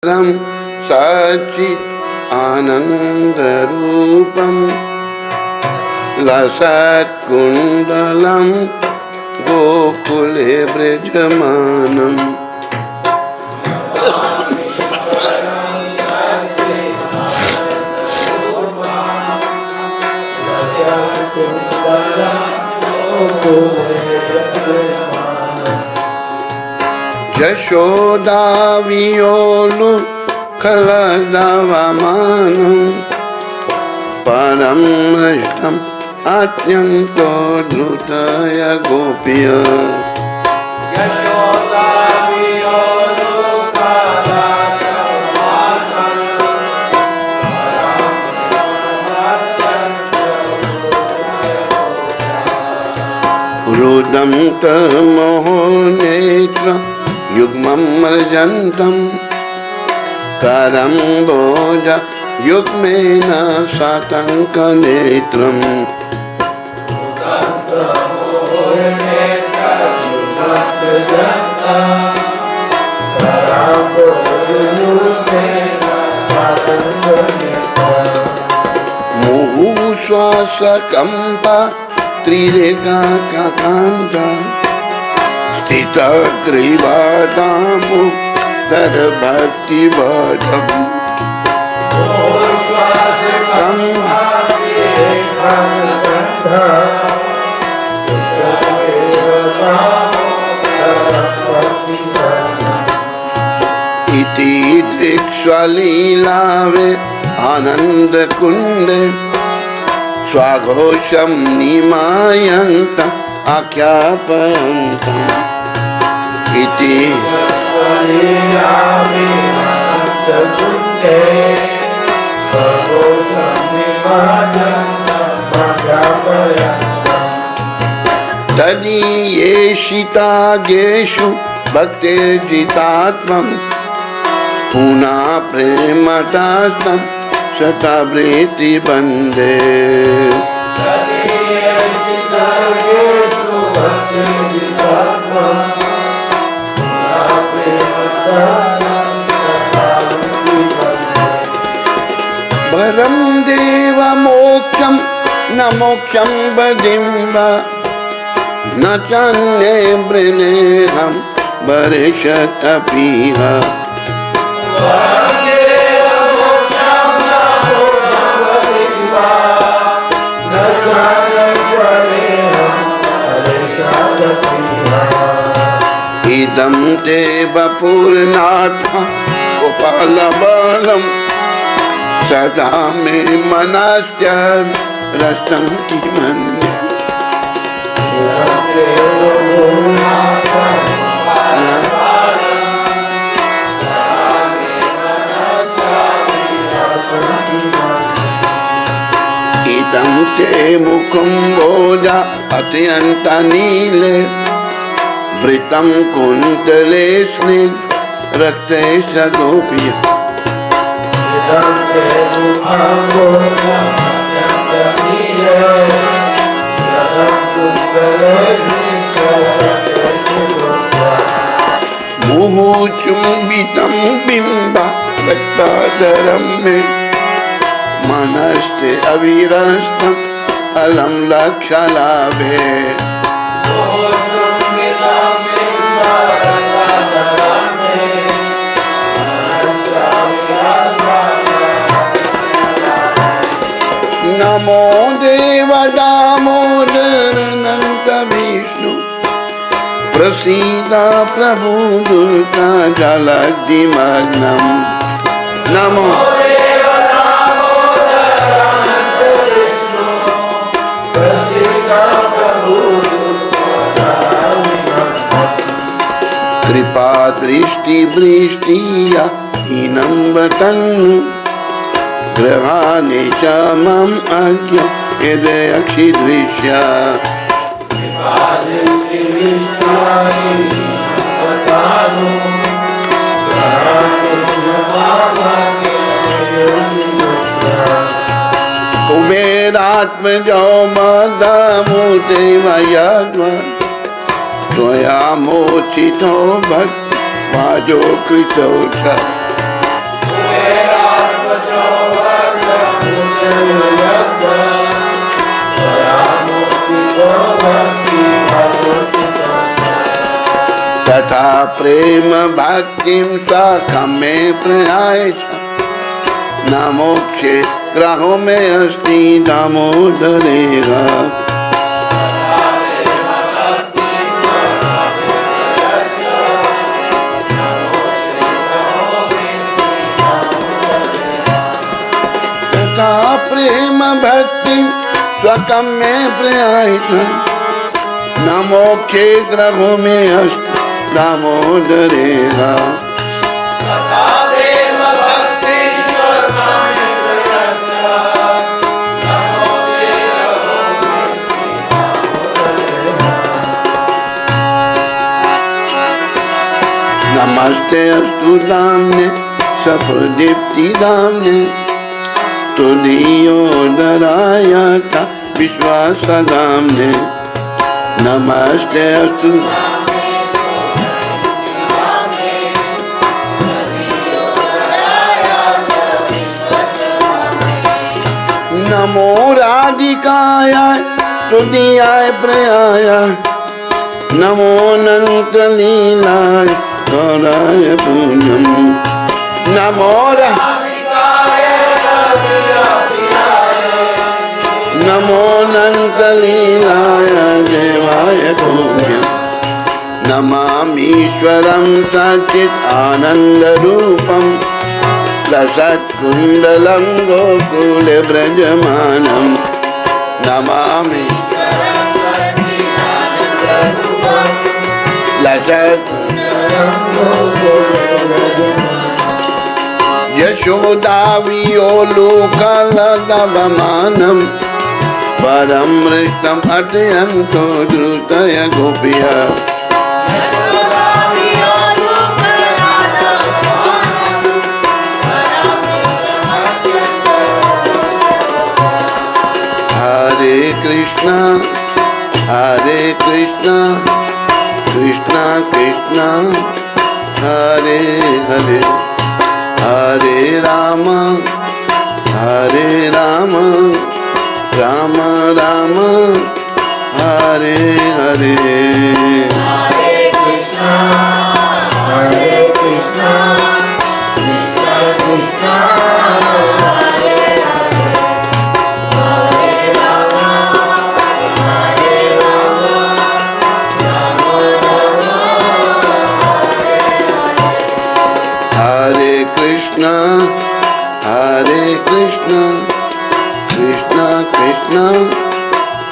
सच्चित् आनन्दरूपं लसत्कुण्डलं गोकुले व्रजमानम् यशोदा वियोलु कलदवमानं परं हृष्टम् अत्यन्तो द्रुतय गोप्य यशोदा वियोलु कलदवमानं रुदं तमोहो नेत्र युग्मं मर्जन्तं करं भोज युग्मेन सातङ्कनेत्रम् मुहुश्वासकम्प त्रिरेखाकान्त स्थितग्रीवादामुदरभक्तिवदम् इति दृक्ष्वलीलावे आनन्दकुण्डे स्वाघोषं निमायन्त आख्यापयन्तम् इति तदीयेषितागेषु भक्तिर्जितात्मं पुनः प्रेमतास्तं शतावृत्ति बन्दे वरं देव मोक्षं न मोक्षं बदिम्ब न चान्ये वृणेहं वर्षतपीह इदं ते वपुर्नाथ गोपालबालं सदा मे मनस्त्यरस्तं किमन्ये इदं ते मुकुम्बोजा अत्यन्तनीले वृतं कुन्तले स्निग्ध रक्ते सगोप्य मुहुचुम्बितं बिम्ब रक्ताधरं मे मनस्ते अविरस्तं अलं लक्षलाभे नमो देव दामोदर अनंत विष्णु प्रसीद प्रभु दुर्गा जलधिमग्नं नमो देव दामोदर अनंत विष्णु प्रसीद प्रभु दुर्गा जलधिमग्नं कृपा दृष्टि वृष्टिया हीनं वतन्नु ग्रहाणि च मम अज्ञ यदक्षिदृश्य कुबेरात्मजो मदमूर्ते वयद्व त्वया मोचितो भक्तवाजो कृतो च तथा प्रेम भक्तिं सखं मे प्रयाय न मोक्षे ग्रहो में अस्ति दामोदरेगा। तथा प्रेम भक्ति स्वकं में प्रयायिता न मोक्षे ग्रहो में अस्ति दामोदरेगा। नमस्ते अस्तु दाम्ने सफदीप्ति दाम्ने तुदीयोदराय था विश्वास दाम्ने। नमस्ते अस्तु नमो राधिकाय तुदीयाय प्रयाय नमो अनंत लीलाय गौराय पुण्यम। नमो राधिकाय नमो अनंत लीलाय देवाय पुण्यम। नमामीश्वरं सच्चित् आनंद रूपम लसत्कुंडलं गोकुले व्रजमानं। नमामि यशोदा वियोलुकलदवमानं परं मृष्टम् अत्यन्तो द्रुतय गोप्या। हरे कृष्णा कृष्णा कृष्णा हरे हरे हरे राम राम राम हरे हरे। हरे कृष्णा कृष्णा कृष्णा हरे हरे हरे राम राम राम हरे कृष्णा कृष्णा कृष्णा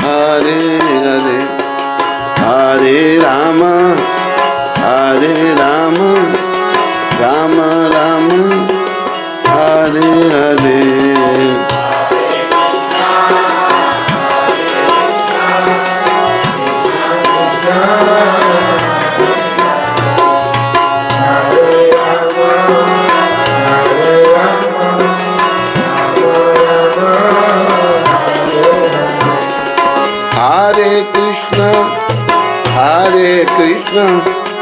हरे हरे हरे राम राम राम हरे हरे। हरे कृष्णा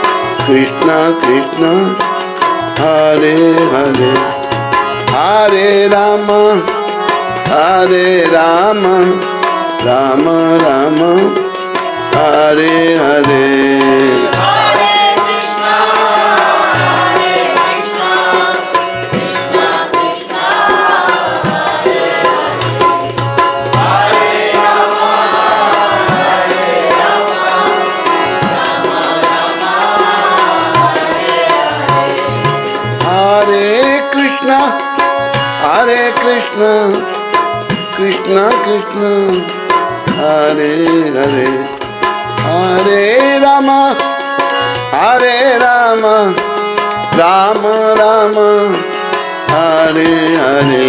कृष्णा कृष्णा हरे हरे हरे राम राम राम हरे हरे। हरे कृष्णा कृष्णा कृष्णा हरे हरे हरे राम राम राम हरे हरे।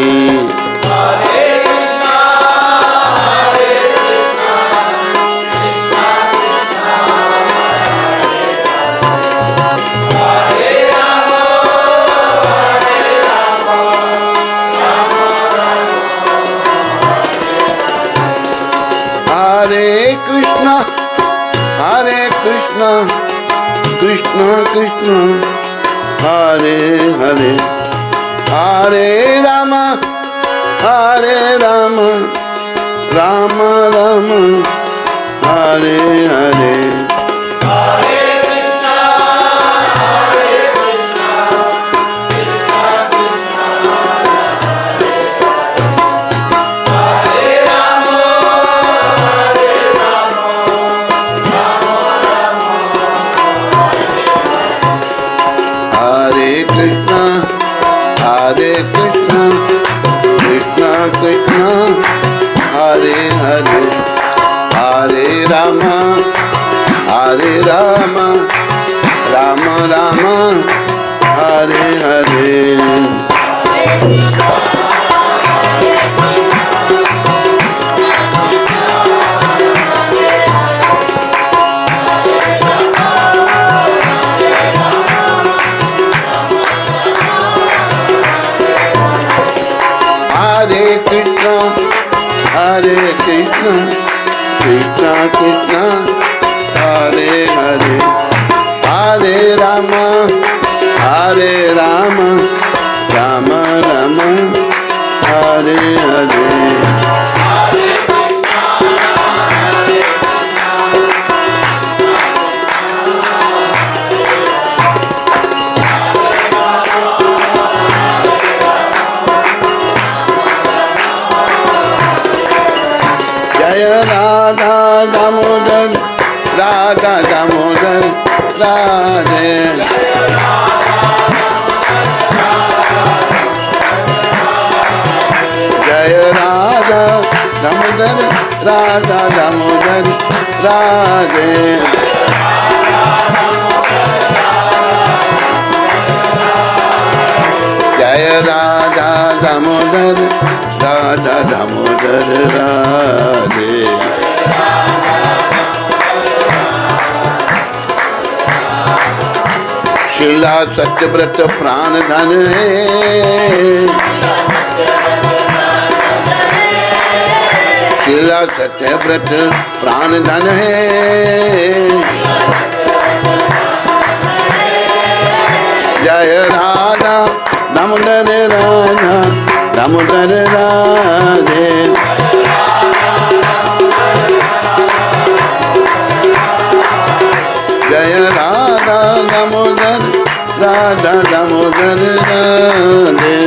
हरे कृष्णा कृष्णा कृष्णा हरे हरे हरे राम राम राम हरे हरे। हरे कृष्णा हरे कृष्णा कृष्णा कृष्णा हरे हरे हरे राम राम राम हरे हरे हरे कृष्णा कृष्णा कृष्णा हरे हरे हरे राम राम राम हरे हरे जय राधा दामोदर राधा दामोदर राधे जय राधा दामोदर राधा दामोदर राधे जय राधा दामोदर राधे शिला सत्यव्रत प्राण धन है शिला सत्यव्रत प्राण धन है जय राधा दामोदर राधा दामोदर राधे जय राधा दामोदर राधा दामोदर राधे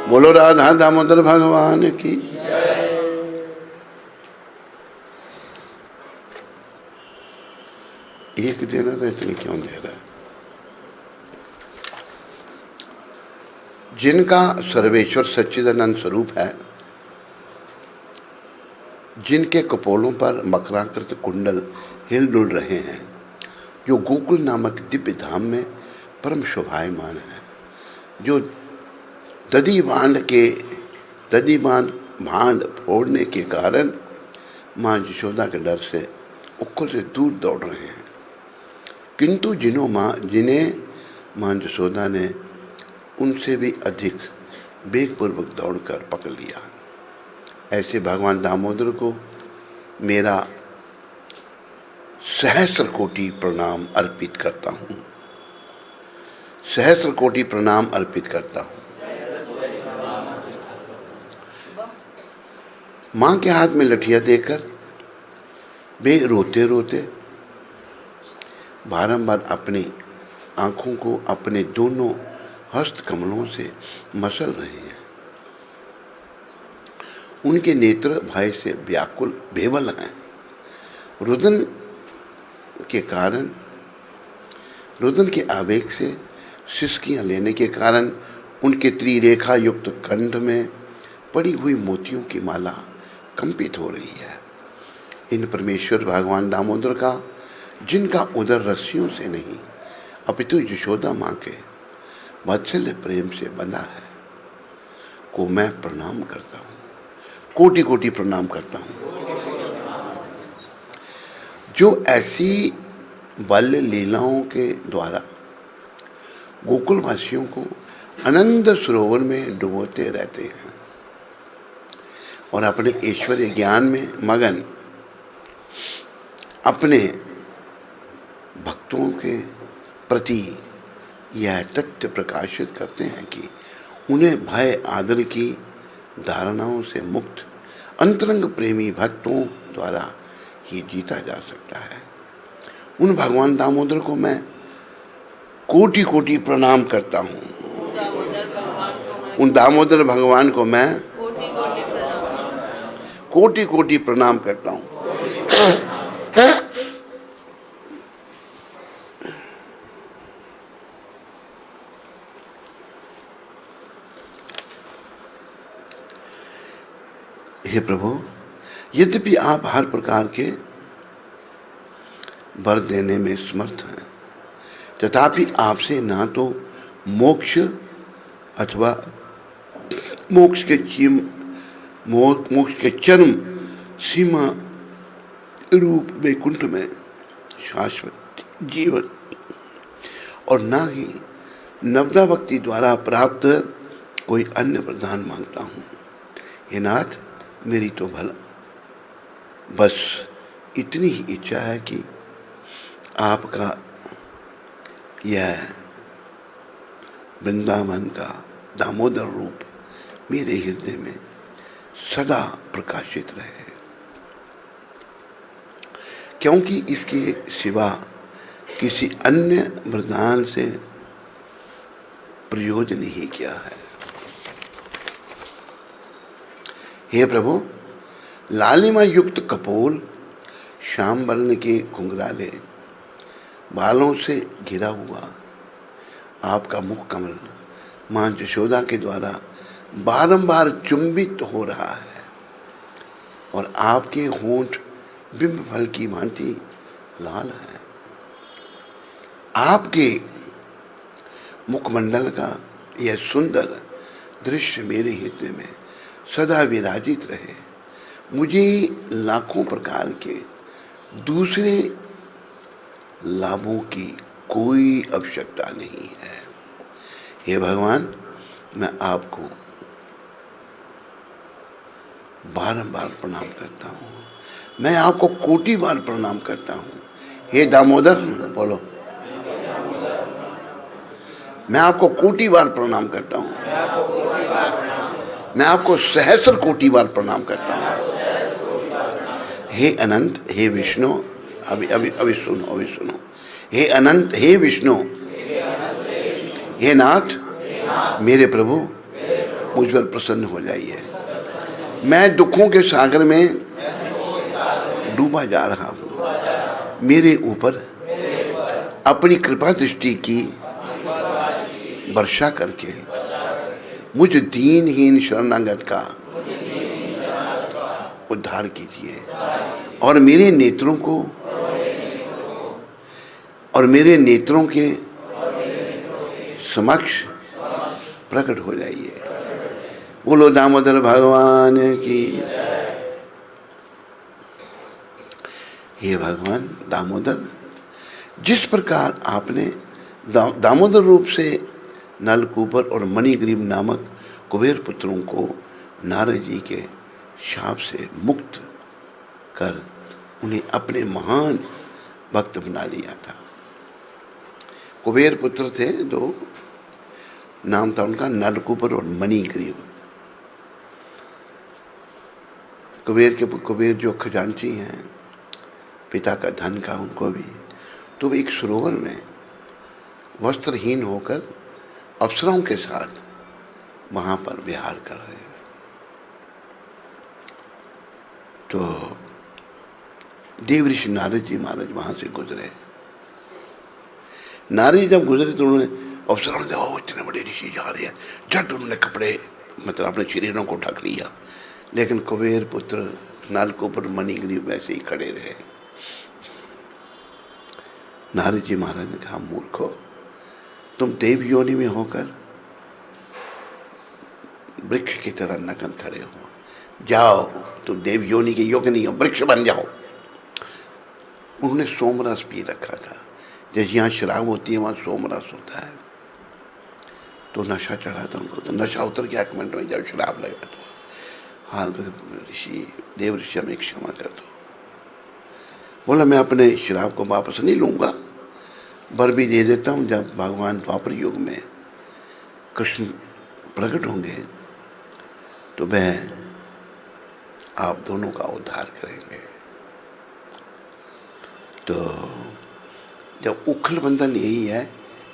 बोलो राधा दामोदर भगवान की। एक देना तो इसलिए क्यों दे रहा है? जिनका सर्वेश्वर सच्चिदानंद स्वरूप है, जिनके कपोलों पर मकराकृत कुंडल हिलडुल रहे हैं, जो गोकुल नामक दिव्य धाम में परम शोभायमान है, जो दधीबान भांड फोड़ने के कारण माँ यशोदा के डर से उक्कुल से दूर दौड़ रहे हैं, किंतु जिन्हें माँ यशोदा ने उनसे भी अधिक वेगपूर्वक दौड़कर पकड़ लिया, ऐसे भगवान दामोदर को मेरा सहस्र कोटि प्रणाम अर्पित करता हूँ, सहस्र कोटि प्रणाम अर्पित करता हूँ। माँ के हाथ में लठिया देकर वे रोते रोते बारंबार अपनी आँखों को अपने दोनों हस्त कमलों से मसल रहे हैं। उनके नेत्र भय से व्याकुल बेबल हैं। रुदन के आवेग से सिसकियाँ लेने के कारण उनके त्रिरेखा युक्त कंठ में पड़ी हुई मोतियों की माला कंपित हो रही है। इन परमेश्वर भगवान दामोदर का, जिनका उदर रस्सियों से नहीं अपितु यशोदा माँ के वात्सल्य प्रेम से बंधा है, को मैं प्रणाम करता हूँ, कोटि कोटि प्रणाम करता हूँ। जो ऐसी बाल्य लीलाओं के द्वारा गोकुलवासियों को आनंद सरोवर में डुबोते रहते हैं और अपने ऐश्वर्य ज्ञान में मगन अपने भक्तों के प्रति यह तथ्य प्रकाशित करते हैं कि उन्हें भय आदर की धारणाओं से मुक्त अंतरंग प्रेमी भक्तों द्वारा ही जीता जा सकता है। उन भगवान दामोदर को मैं कोटि कोटि प्रणाम करता हूँ। उन दामोदर भगवान को मैं कोटि कोटि प्रणाम करता हूँ। हे प्रभु, यद्यपि आप हर प्रकार के वर देने में समर्थ हैं, तथापि आपसे ना तो मोक्ष अथवा मोक्ष के चरम सीमा रूप वैकुंठ में शाश्वत जीवन और ना ही नवदा भक्ति द्वारा प्राप्त कोई अन्य वरदान मांगता हूँ। हे नाथ, मेरी तो भला बस इतनी ही इच्छा है कि आपका यह वृंदावन का दामोदर रूप मेरे हृदय में सदा प्रकाशित रहे, क्योंकि इसके सिवा किसी अन्य वरदान से प्रयोजन ही क्या है। हे प्रभु, लालिमा युक्त कपोल, श्याम वर्ण के घुंघराले बालों से घिरा हुआ आपका मुख कमल मां यशोदा के द्वारा बारंबार चुंबित हो रहा है और आपके होंठ बिंब फल की भांति लाल है। आपके मुखमंडल का यह सुंदर दृश्य मेरे हृदय में सदा विराजित रहे। मुझे लाखों प्रकार के दूसरे लाभों की कोई आवश्यकता नहीं है। हे भगवान, मैं आपको बारंबार प्रणाम करता हूँ, मैं आपको कोटि बार प्रणाम करता हूँ। हे दामोदर, बोलो, मैं आपको कोटि बार प्रणाम करता हूँ, मैं आपको सहस्र कोटि बार प्रणाम करता हूँ। हे अनंत, हे विष्णु, अभी सुनो। हे अनंत, हे विष्णु, हे नाथ, मेरे प्रभु, मुझ पर प्रसन्न हो जाइए। मैं दुखों के सागर में डूबा जा रहा हूँ। मेरे ऊपर अपनी कृपा दृष्टि की वर्षा करके मुझ दीनहीन शरणागत का उद्धार कीजिए और मेरे नेत्रों के समक्ष प्रकट हो जाइए। बोलो दामोदर भगवान की। हे भगवान दामोदर, जिस प्रकार आपने दामोदर रूप से नलकूबर और मणिग्रीव नामक कुबेर पुत्रों को नारद जी के शाप से मुक्त कर उन्हें अपने महान भक्त बना लिया था। कुबेर पुत्र थे, दो नाम था उनका, नलकूबर और मणिग्रीव। कुबेर जो खजांची हैं, पिता का धन का उनको भी, तो एक सरोवर में वस्त्रहीन होकर अप्सराओं के साथ वहां पर विहार कर रहे हैं। तो देव ऋषि नारद जी महाराज वहां से गुजरे। नारद जी जब गुजरे तो उन्होंने अप्सराओं ने देखा इतने बड़े ऋषि जा रहे हैं, झट उन्होंने कपड़े मतलब अपने शरीरों को ढक लिया। लेकिन कुबेर पुत्र नलकूबर मणिग्रीव वैसे ही खड़े रहे। नारद जी महाराज ने कहा, मूर्खो, तुम देव योनि में होकर वृक्ष की तरह नकन खड़े हो, जाओ, तुम देव योनि के योग्य नहीं हो, वृक्ष बन जाओ। उन्होंने सोमरस पी रखा था, जैसे यहाँ शराब होती है वहाँ सोमरस होता है। तो नशा चढ़ा था उनको, तो नशा उतर गया 1 मिनट में जब शराब लगा। तो हाँ ऋषि, देव ऋषि, हमें क्षमा कर दो। बोला, मैं अपने शराब को वापस नहीं लूँगा, वर भी दे देता हूँ। जब भगवान द्वापर युग में कृष्ण प्रकट होंगे तो वह आप दोनों का उद्धार करेंगे। तो जब उखल बंधन यही है,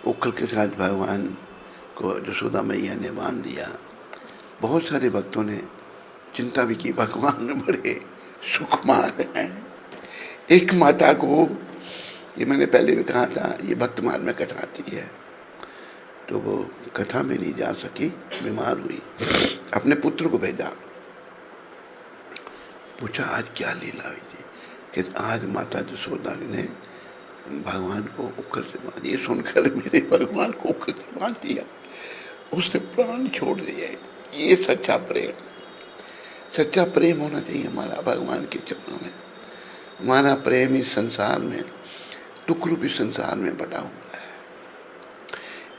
उखल के साथ भगवान को यशोदा मैया ने बांध दिया। बहुत सारे भक्तों ने चिंता भी की, भगवान बड़े सुकुमार हैं। एक माता को, ये मैंने पहले भी कहा था, ये भक्तमाल में कथाती है, तो वो कथा में नहीं जा सकी, बीमार हुई, अपने पुत्र को भेजा। पूछा आज क्या लीला हुई थी? कि आज माता यशोदा ने भगवान को उखल से बांध, ये सुनकर मेरे भगवान को उखल से बांध दिया, उसने प्राण छोड़ दिए। ये सच्चा प्रेम, सच्चा प्रेम होना चाहिए हमारा भगवान के चरणों में। हमारा प्रेम इस संसार में, दुख रूपी संसार में बटा हुआ है,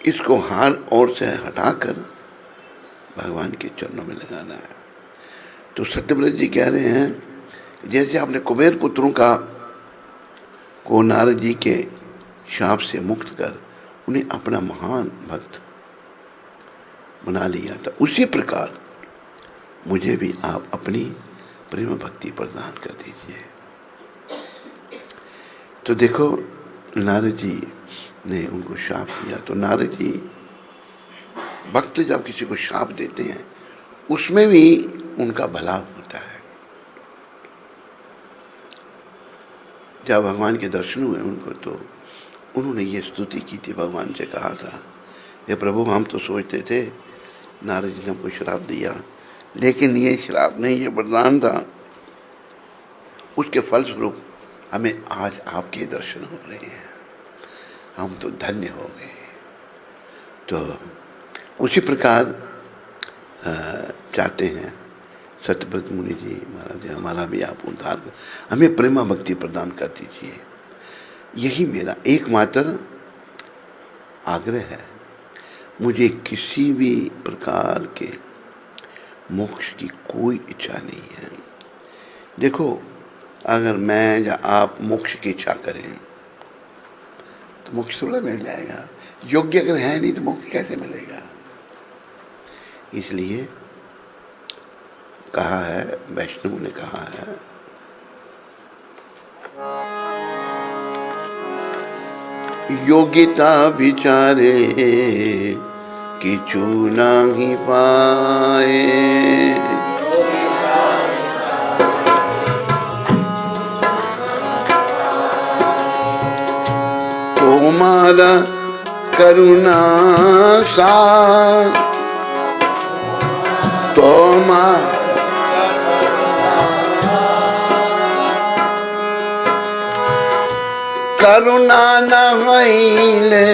इसको हर ओर से हटाकर भगवान के चरणों में लगाना है। तो सत्यव्रत जी कह रहे हैं, जैसे आपने कुबेर पुत्रों को नारद जी के शाप से मुक्त कर उन्हें अपना महान भक्त बना लिया था, उसी प्रकार मुझे भी आप अपनी प्रेम भक्ति प्रदान कर दीजिए। तो देखो नारद जी ने उनको शाप दिया। तो नारद जी भक्त जब किसी को शाप देते हैं उसमें भी उनका भला होता है। जब भगवान के दर्शन हुए उनको, तो उन्होंने ये स्तुति की थी, भगवान से कहा था, ये प्रभु हम तो सोचते थे नारद जी ने हमको श्राप दिया, लेकिन ये श्राप नहीं, ये वरदान था। उसके फलस्वरूप हमें आज आपके दर्शन हो रहे हैं, हम तो धन्य हो गए। तो उसी प्रकार चाहते हैं सत्यव्रत मुनि जी महाराज, हमारा भी आप उद्धार कर, हमें प्रेमा भक्ति प्रदान कर दीजिए। यही मेरा एकमात्र आग्रह है। मुझे किसी भी प्रकार के मोक्ष की कोई इच्छा नहीं है। देखो, अगर मैं या आप मोक्ष की इच्छा करें तो मोक्ष थोड़ा मिल जाएगा। योग्य अगर है नहीं तो मोक्ष कैसे मिलेगा? इसलिए कहा है, वैष्णव ने कहा है, योग्यता विचारे किछु नहीं पाए, तुम्हारा करुणा सार, तुम्हारा करुणा न होइले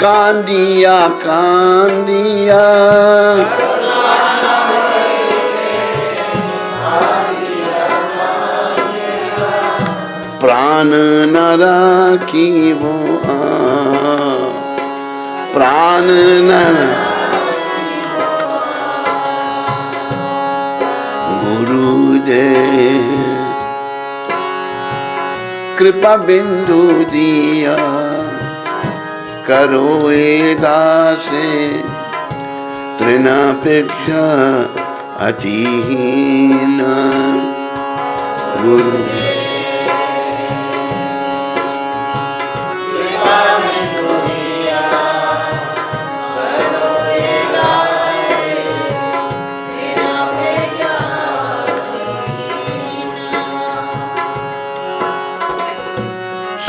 कांदिया कांदिया, प्राण न राखिबो प्राण न गुरुदेव कृपा बिंदु दिया, करो ए दासे तृणापेक्षा अतिहीन। गुरु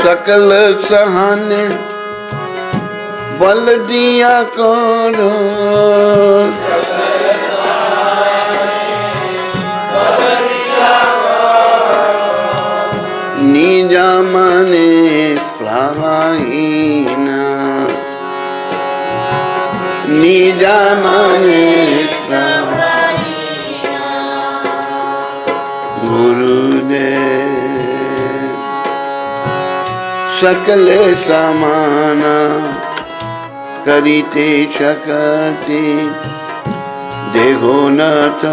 सकल सहने बल दिया करो, निजा मने प्रवाहीना, निजा मने गुरुदेव सकले समाना करीते शकति, देखो नाथ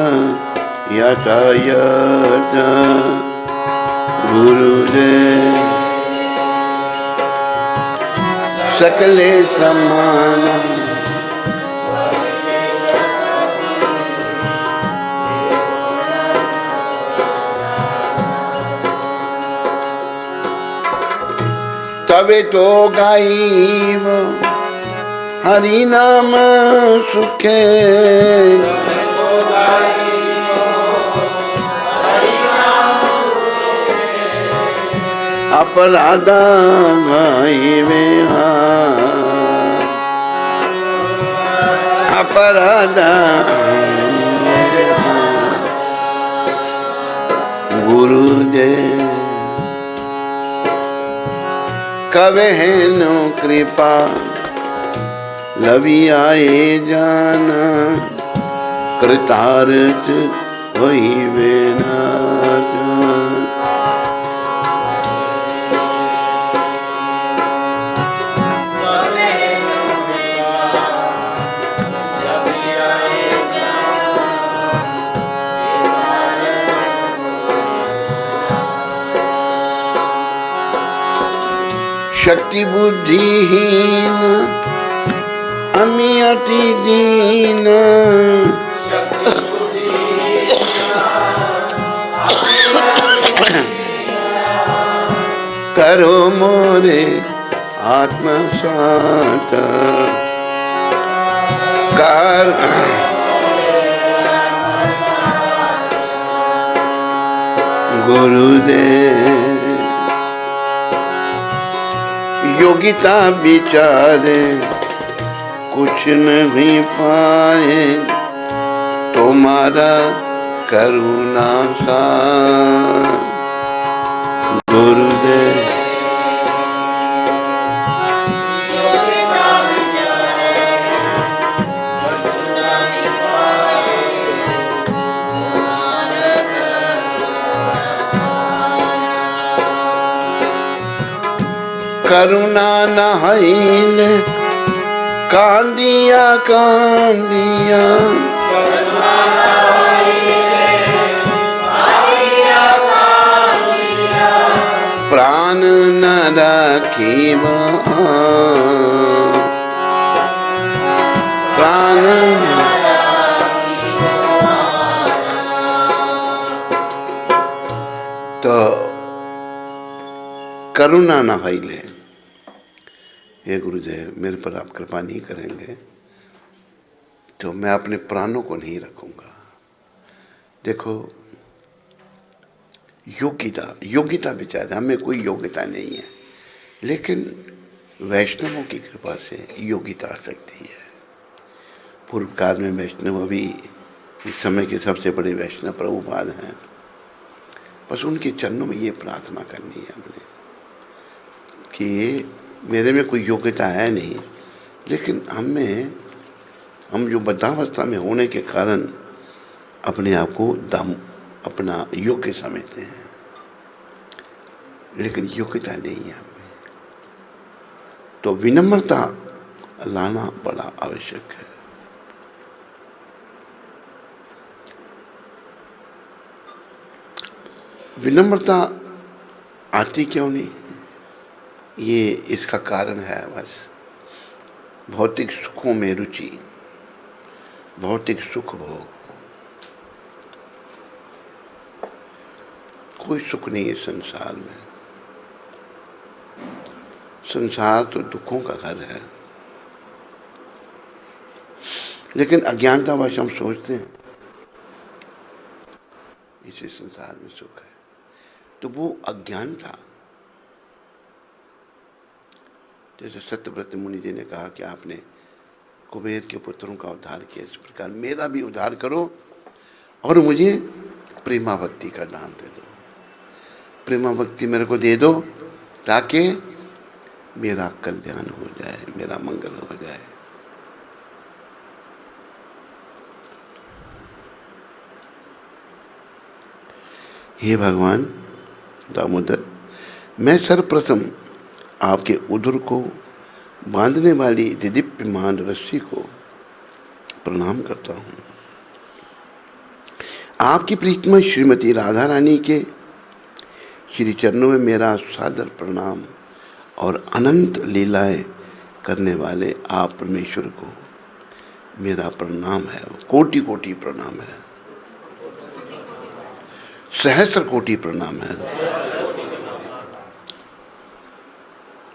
यातायात। गुरुदेव सकले समाना तबे तो गाइब हरि नाम सुखे, अपराधा गाइबे अपराधा गुरुदेव कवे नो कृपा लवी आए जाना कृतार्थ होइबे ना जान। शक्ति बुद्धिहीन अमी अति दीन करो मोरे आत्मसात कर गुरुदेव योगिता विचारे कुछ नहीं पाए तुम्हारा करुणा सा गुरुदेव। करुणा नहाइन कांदिया कांदिया प्राण न रखी प्राण तो करुणा न ले। हे गुरुदेव मेरे पर आप कृपा नहीं करेंगे तो मैं अपने प्राणों को नहीं रखूंगा। देखो योग्यता बेचारे हमें कोई योग्यता नहीं है, लेकिन वैष्णवों की कृपा से योग्यता आ सकती है। पूर्व काल में वैष्णव अभी इस समय के सबसे बड़े वैष्णव प्रभुपाद हैं। बस उनके चरणों में ये प्रार्थना करनी है हमने कि मेरे में कोई योग्यता है नहीं, लेकिन हम जो वृद्धावस्था में होने के कारण अपने आप को अपना योग्य समझते हैं, लेकिन योग्यता नहीं है हमें। तो विनम्रता लाना बड़ा आवश्यक है। विनम्रता आती क्यों नहीं, ये इसका कारण है बस भौतिक सुखों में रुचि, भौतिक सुख भोग। कोई सुख नहीं है संसार में। संसार तो दुखों का घर है, लेकिन अज्ञानतावश हम सोचते हैं इसी संसार में सुख है। तो वो अज्ञान था। जैसे सत्यव्रत मुनि जी ने कहा कि आपने कुबेर के पुत्रों का उद्धार किया, इस प्रकार मेरा भी उद्धार करो और मुझे प्रेमा भक्ति का दान दे दो। प्रेमा भक्ति मेरे को दे दो ताकि मेरा कल्याण हो जाए, मेरा मंगल हो जाए। हे भगवान दामोदर, मैं सर्वप्रथम आपके उदर को बांधने वाली दिदीप्यमान रस्सी को प्रणाम करता हूँ। आपकी प्रीतमा श्रीमती राधा रानी के श्री चरणों में मेरा सादर प्रणाम और अनंत लीलाएं करने वाले आप परमेश्वर को मेरा प्रणाम है, कोटि कोटि प्रणाम है, सहस्र कोटि प्रणाम है।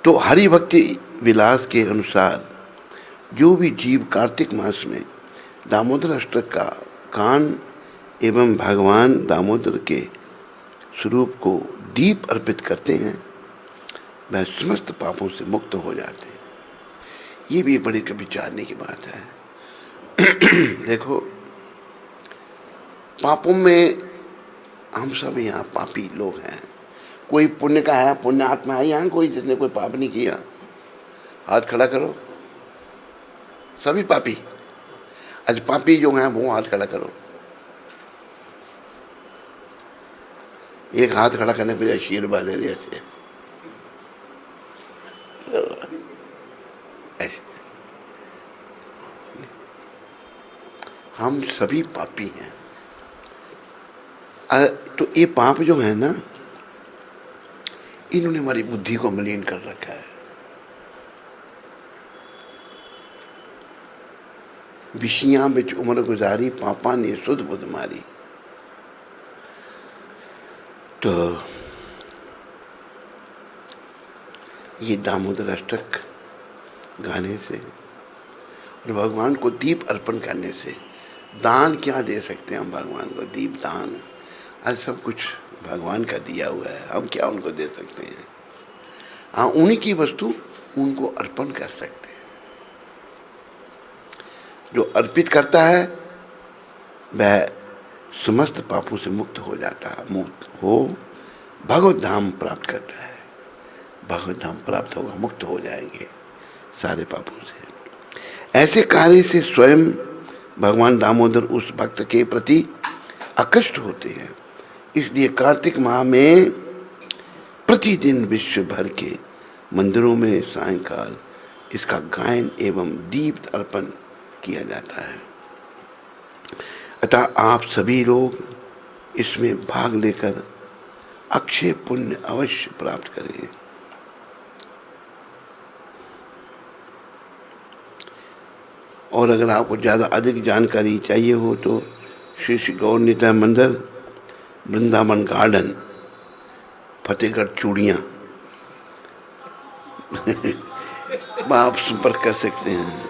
तो हरि भक्ति विलास के अनुसार जो भी जीव कार्तिक मास में दामोदर अष्टक का गान एवं भगवान दामोदर के स्वरूप को दीप अर्पित करते हैं, वह समस्त पापों से मुक्त हो जाते हैं। ये भी बड़ी विचारने की बात है। देखो, पापों में हम सब यहाँ पापी लोग हैं। कोई पुण्य का है, पुण्य आत्मा है यहाँ कोई जिसने कोई पाप नहीं किया? हाथ खड़ा करो। सभी पापी। आज पापी जो हैं वो हाथ खड़ा करो। एक हाथ खड़ा करने पे आशीर्वाद दे रहे ऐसे ऐसे। हम सभी पापी हैं। तो ये पाप जो है ना, इन्होंने हमारी बुद्धि को मलिन कर रखा है। विषयां बिच उम्र गुजारी, पापा ने सुध बुध मारी। तो ये दामोदर अष्टक गाने से और भगवान को दीप अर्पण करने से, दान क्या दे सकते हैं हम भगवान को? दीप दान। आज सब कुछ भगवान का दिया हुआ है, हम क्या उनको दे सकते हैं? हाँ, उन्हीं की वस्तु उनको अर्पण कर सकते हैं। जो अर्पित करता है वह समस्त पापों से मुक्त हो जाता है, मुक्त हो भगवत धाम प्राप्त करता है। भगवत धाम प्राप्त होगा, मुक्त हो जाएंगे सारे पापों से। ऐसे कार्य से स्वयं भगवान दामोदर उस भक्त के प्रति आकृष्ट होते हैं। इसलिए कार्तिक माह में प्रतिदिन विश्व भर के मंदिरों में सायंकाल इसका गायन एवं दीप अर्पण किया जाता है। अतः आप सभी लोग इसमें भाग लेकर अक्षय पुण्य अवश्य प्राप्त करें। और अगर आपको ज़्यादा अधिक जानकारी चाहिए हो तो श्री श्री गौर निताय मंदिर, वृंदावन गार्डन, फतेहगढ़ चूड़ियाँ आप संपर्क कर सकते हैं।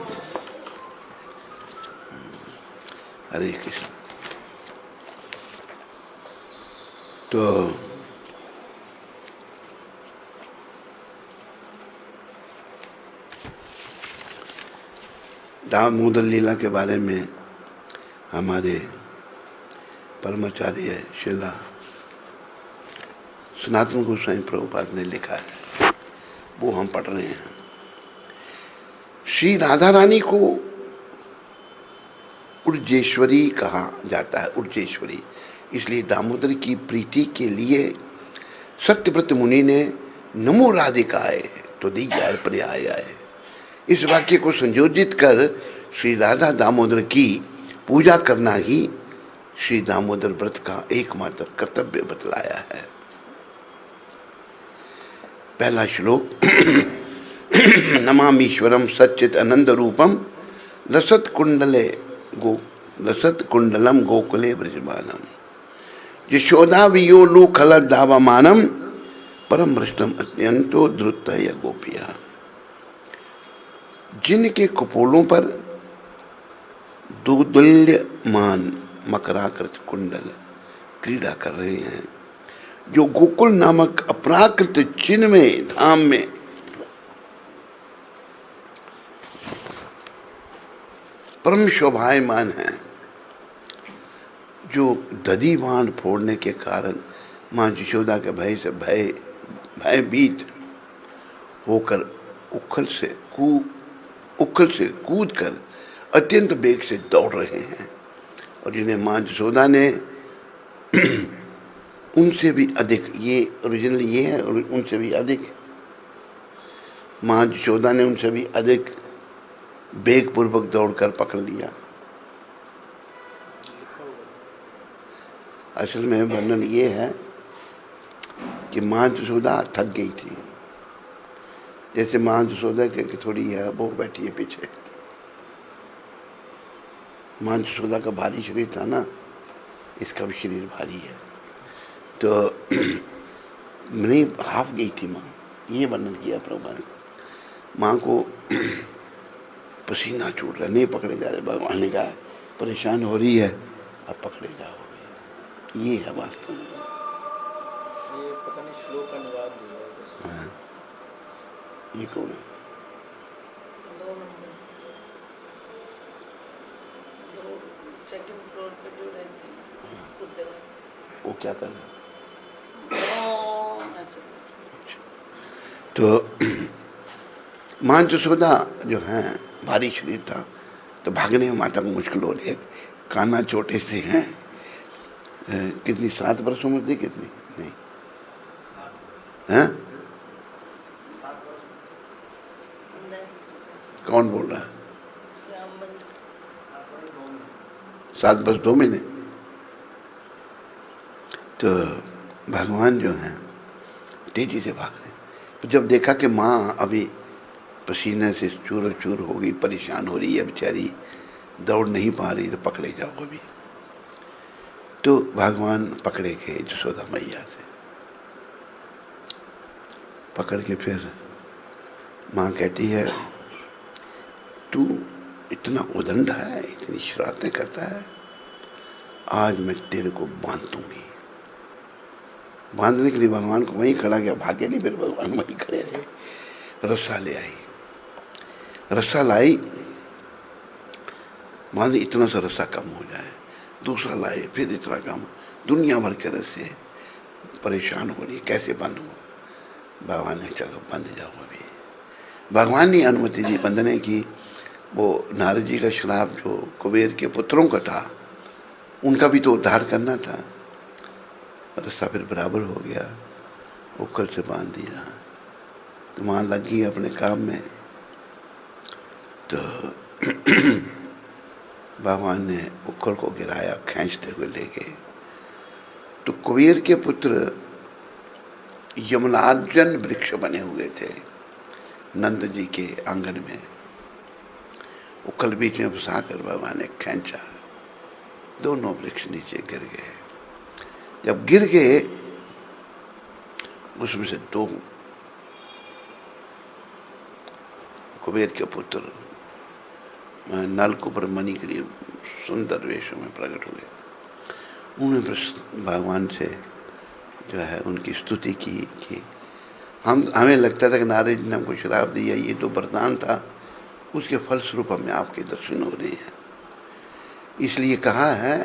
हरे कृष्ण। तो दामोदर लीला के बारे में हमारे परमाचार्य श्रीला सनातन गोस्वामी प्रभुपाद ने लिखा है, वो हम पढ़ रहे हैं। श्री राधा रानी को उर्जेश्वरी कहा जाता है, उर्जेश्वरी। इसलिए दामोदर की प्रीति के लिए सत्यव्रत मुनि ने नमो राधिकाय तो दी जाए पर्याय आए, इस वाक्य को संयोजित कर श्री राधा दामोदर की पूजा करना ही श्री दामोदर व्रत का एकमात्र कर्तव्य बतलाया है। पहला श्लोक नमामीश्वरम सच्चित आनंद रूपम लसत कुंडलम गोकुले ब्रजमानम यशोदा वियोलु खलद धावमानम परम भ्रष्टम अत्यंतो द्रुत गोपिया। जिनके कपोलों पर दोदुल्यमान मकराकृत कुंडल क्रीड़ा कर रहे हैं, जो गोकुल नामक अपराकृत चिन्ह में धाम में परम शोभायमान है, जो दधी बांध फोड़ने के कारण माँ यशोदा के भय से भयभीत होकर उखल से कूद कर अत्यंत वेग से दौड़ रहे हैं, और जिन्हें माँ यशोदा ने उनसे भी अधिक, ये ओरिजिनल ये है, और उनसे भी अधिक माँ यशोदा ने उनसे भी अधिक वेग पूर्वक दौड़कर पकड़ लिया। असल में वर्णन ये है कि माँ यशोदा थक गई थी। जैसे माँ यशोदा के थोड़ी है वो बैठी है पीछे, माँ यशोदा का भारी शरीर था ना, इसका भी शरीर भारी है, तो नहीं हाफ गई थी माँ, ये वर्णन किया प्रभु ने। माँ को पसीना छूट रहा, नहीं पकड़े जा रहे, भगवान ने कहा परेशान हो रही है, अब पकड़े जाओगे। ये है वास्तव में। ये पता नहीं श्लोक अनुवाद हुआ है। हाँ, ये कौन है? 2 नंबर, सेकंड फ्लोर पे जो रहती है उद्धव। वो क्या कर रहे? ऐसे तो मां जसोदा जो है भारी शरीर था, तो भागने में माता को मुश्किल हो रही है। काना छोटे से हैं, कितनी 7 वर्ष उम्र थी, कितनी नहीं हैं? कौन बोल रहा है? 7 वर्ष 2 महीने। तो भगवान जो हैं तेजी से भाग रहे हैं। तो जब देखा कि माँ अभी पसीने से चूर चूर हो गई, परेशान हो रही है बेचारी, दौड़ नहीं पा रही, तो पकड़े जाओ अभी। तो भगवान पकड़े गए जसोदा मैया से, पकड़ के फिर माँ कहती है, तू इतना उदंड है, इतनी शरारतें करता है, आज मैं तेरे को बांध दूंगी। बांधने के लिए भगवान को वहीं खड़ा किया, भाग्य नहीं, फिर भगवान वहीं खड़े रहे। रस्सा ले आई, रस्सा लाई, मान इतना सा रस्सा कम हो जाए, दूसरा लाए, फिर इतना कम, दुनिया भर के रस्से, परेशान हो रही है, कैसे बांधूं? भगवान ने चलो बंध जाओ अभी। भगवान ने अनुमति दी बंधने की। वो नारद जी का श्राप जो कुबेर के पुत्रों का था, उनका भी तो उद्धार करना था। रस्सा फिर बराबर हो गया, उखल से बांध दिया, तो वहाँ लग गई अपने काम में। तो भगवान ने उखल को गिराया, खींचते हुए ले गए। तो कुबेर के पुत्र यमलार्जन वृक्ष बने हुए थे नंद जी के आंगन में। उखल बीच में फंसा कर भगवान ने खींचा, दोनों वृक्ष नीचे गिर गए। जब गिर गए, उसमें से 2 कुबेर के पुत्र नलकूबर मणिग्रीव सुंदर वेशों में प्रकट हुए। उन्होंने फिर भगवान से जो है उनकी स्तुति की कि हमें लगता था कि नारद जी ने हमको श्राप दिया, ये तो वरदान था, उसके फलस्वरूप हमें आपके दर्शन हो रहे हैं। इसलिए कहा है,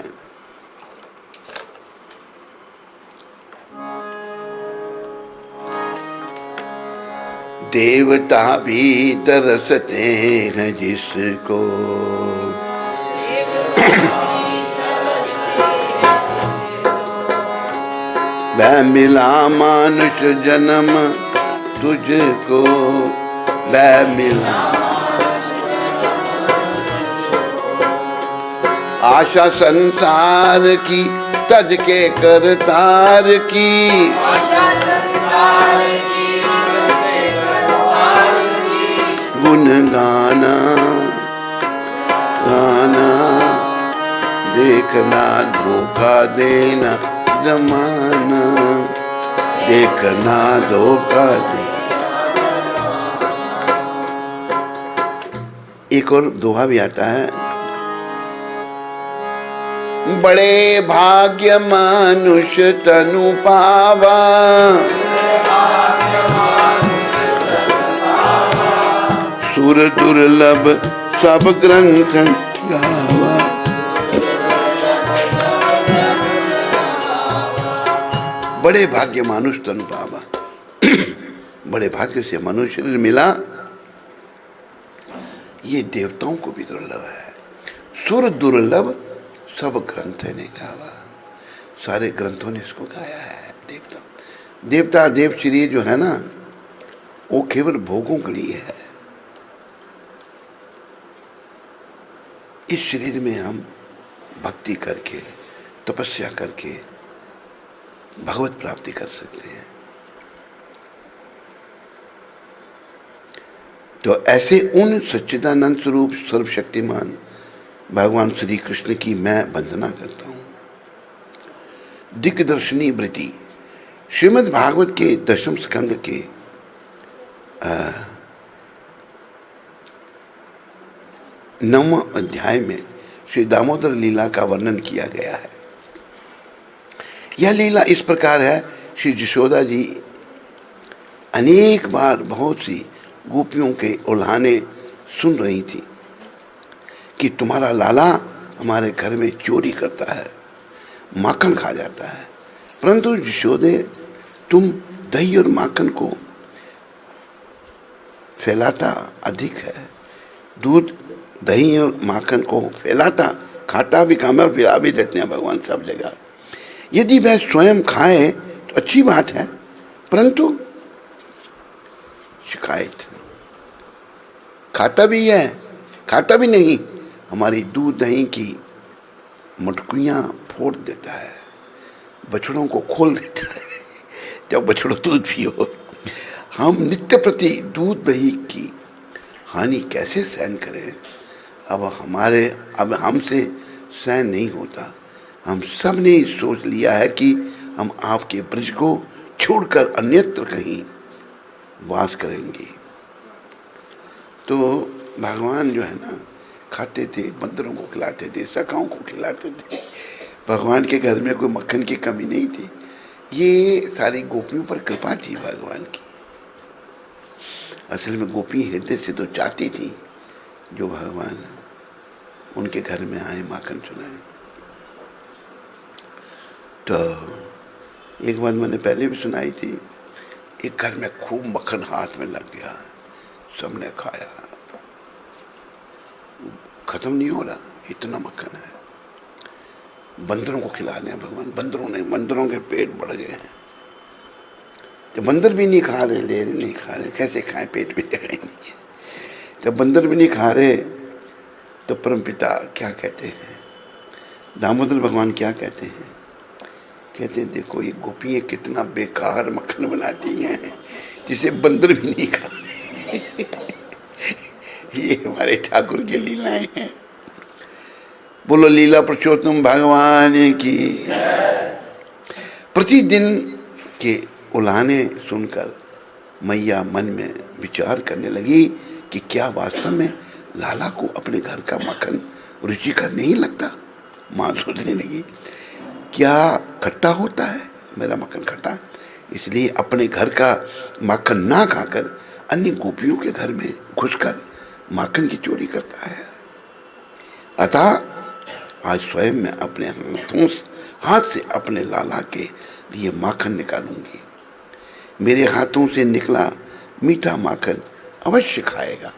देवता भी तरसते हैं जिसको, वह मिला मानुष जन्म तुझको, वह मिला आशा संसार की तज के करतार की, आशा संसार की गुण गाना गाना, देखना धोखा देना जमाना, देखना धोखा दे। एक और दोहा भी आता है, बड़े भाग्य मानुष तनु पावा, सुर दुर्लभ सब ग्रंथ गावा। बड़े भाग्य मानुष तनु पावा, बड़े भाग्य से मनुष्य मिला, ये देवताओं को भी दुर्लभ है। सुर दुर्लभ सब ग्रंथ ने गावा, सारे ग्रंथों ने इसको गाया है। देवता देव शरीर जो है ना, वो केवल भोगों के लिए है। इस शरीर में हम भक्ति करके, तपस्या करके भगवत प्राप्ति कर सकते हैं। तो ऐसे उन सच्चिदानंद स्वरूप सर्वशक्तिमान भगवान श्री कृष्ण की मैं वंदना करता हूँ। दिग्दर्शनी वृत्ति श्रीमद् भागवत के 10वें स्कंद के 9वें अध्याय में श्री दामोदर लीला का वर्णन किया गया है। यह लीला इस प्रकार है, श्री यशोदा जी अनेक बार बहुत सी गोपियों के उल्हाने सुन रही थी कि तुम्हारा लाला हमारे घर में चोरी करता है, माखन खा जाता है, परंतु यशोदे, तुम दही और माखन को फैलाता अधिक है। दूध दही और माखन को फैलाता, खाता भी कम है और पिला भी देते हैं भगवान सब जगह। यदि वह स्वयं खाए तो अच्छी बात है, परंतु शिकायत, खाता भी है खाता भी नहीं, हमारी दूध दही की मटकुइयाँ फोड़ देता है, बछड़ों को खोल देता है। जब बछड़ों दूध पियो, हम नित्य प्रति दूध दही की हानि कैसे सहन करें। अब हमसे सहन नहीं होता। हम सब ने सोच लिया है कि हम आपके ब्रज को छोड़कर अन्यत्र कहीं वास करेंगे। तो भगवान जो है ना, खाते थे, बंदरों को खिलाते थे, सखाओं को खिलाते थे। भगवान के घर में कोई मक्खन की कमी नहीं थी। ये सारी गोपियों पर कृपा थी भगवान की। असल में गोपी हृदय से तो चाहती थी जो भगवान उनके घर में आए, माखन चुनाए। तो एक बात मैंने पहले भी सुनाई थी, एक घर में खूब मक्खन हाथ में लग गया, सबने खाया, खत्म नहीं हो रहा, इतना मक्खन है। बंदरों को खिला रहे हैं भगवान। बंदरों के पेट बढ़ गए हैं। जब बंदर भी नहीं खा रहे, नहीं खा रहे, कैसे खाएं, पेट भी जगह ही नहीं है। जब बंदर भी नहीं खा रहे तो परमपिता क्या कहते हैं, दामोदर भगवान क्या कहते हैं, कहते हैं देखो ये गोपियाँ कितना बेकार मक्खन बनाती हैं जिसे बंदर भी नहीं खा रहे। ये हमारे ठाकुर की लीलाएं हैं। बोलो लीला पुरुषोत्तम भगवान की। प्रतिदिन के उलाहने सुनकर मैया मन में विचार करने लगी कि क्या वास्तव में लाला को अपने घर का मक्खन रुचिकर नहीं लगता। माँ सोचने लगी, क्या खट्टा होता है मेरा मक्खन, खट्टा, इसलिए अपने घर का मक्खन ना खाकर अन्य गोपियों के घर में घुसकर माखन की चोरी करता है। अतः आज स्वयं मैं अपने हाथ से अपने लाला के लिए माखन निकालूंगी। मेरे हाथों से निकला मीठा माखन अवश्य खाएगा।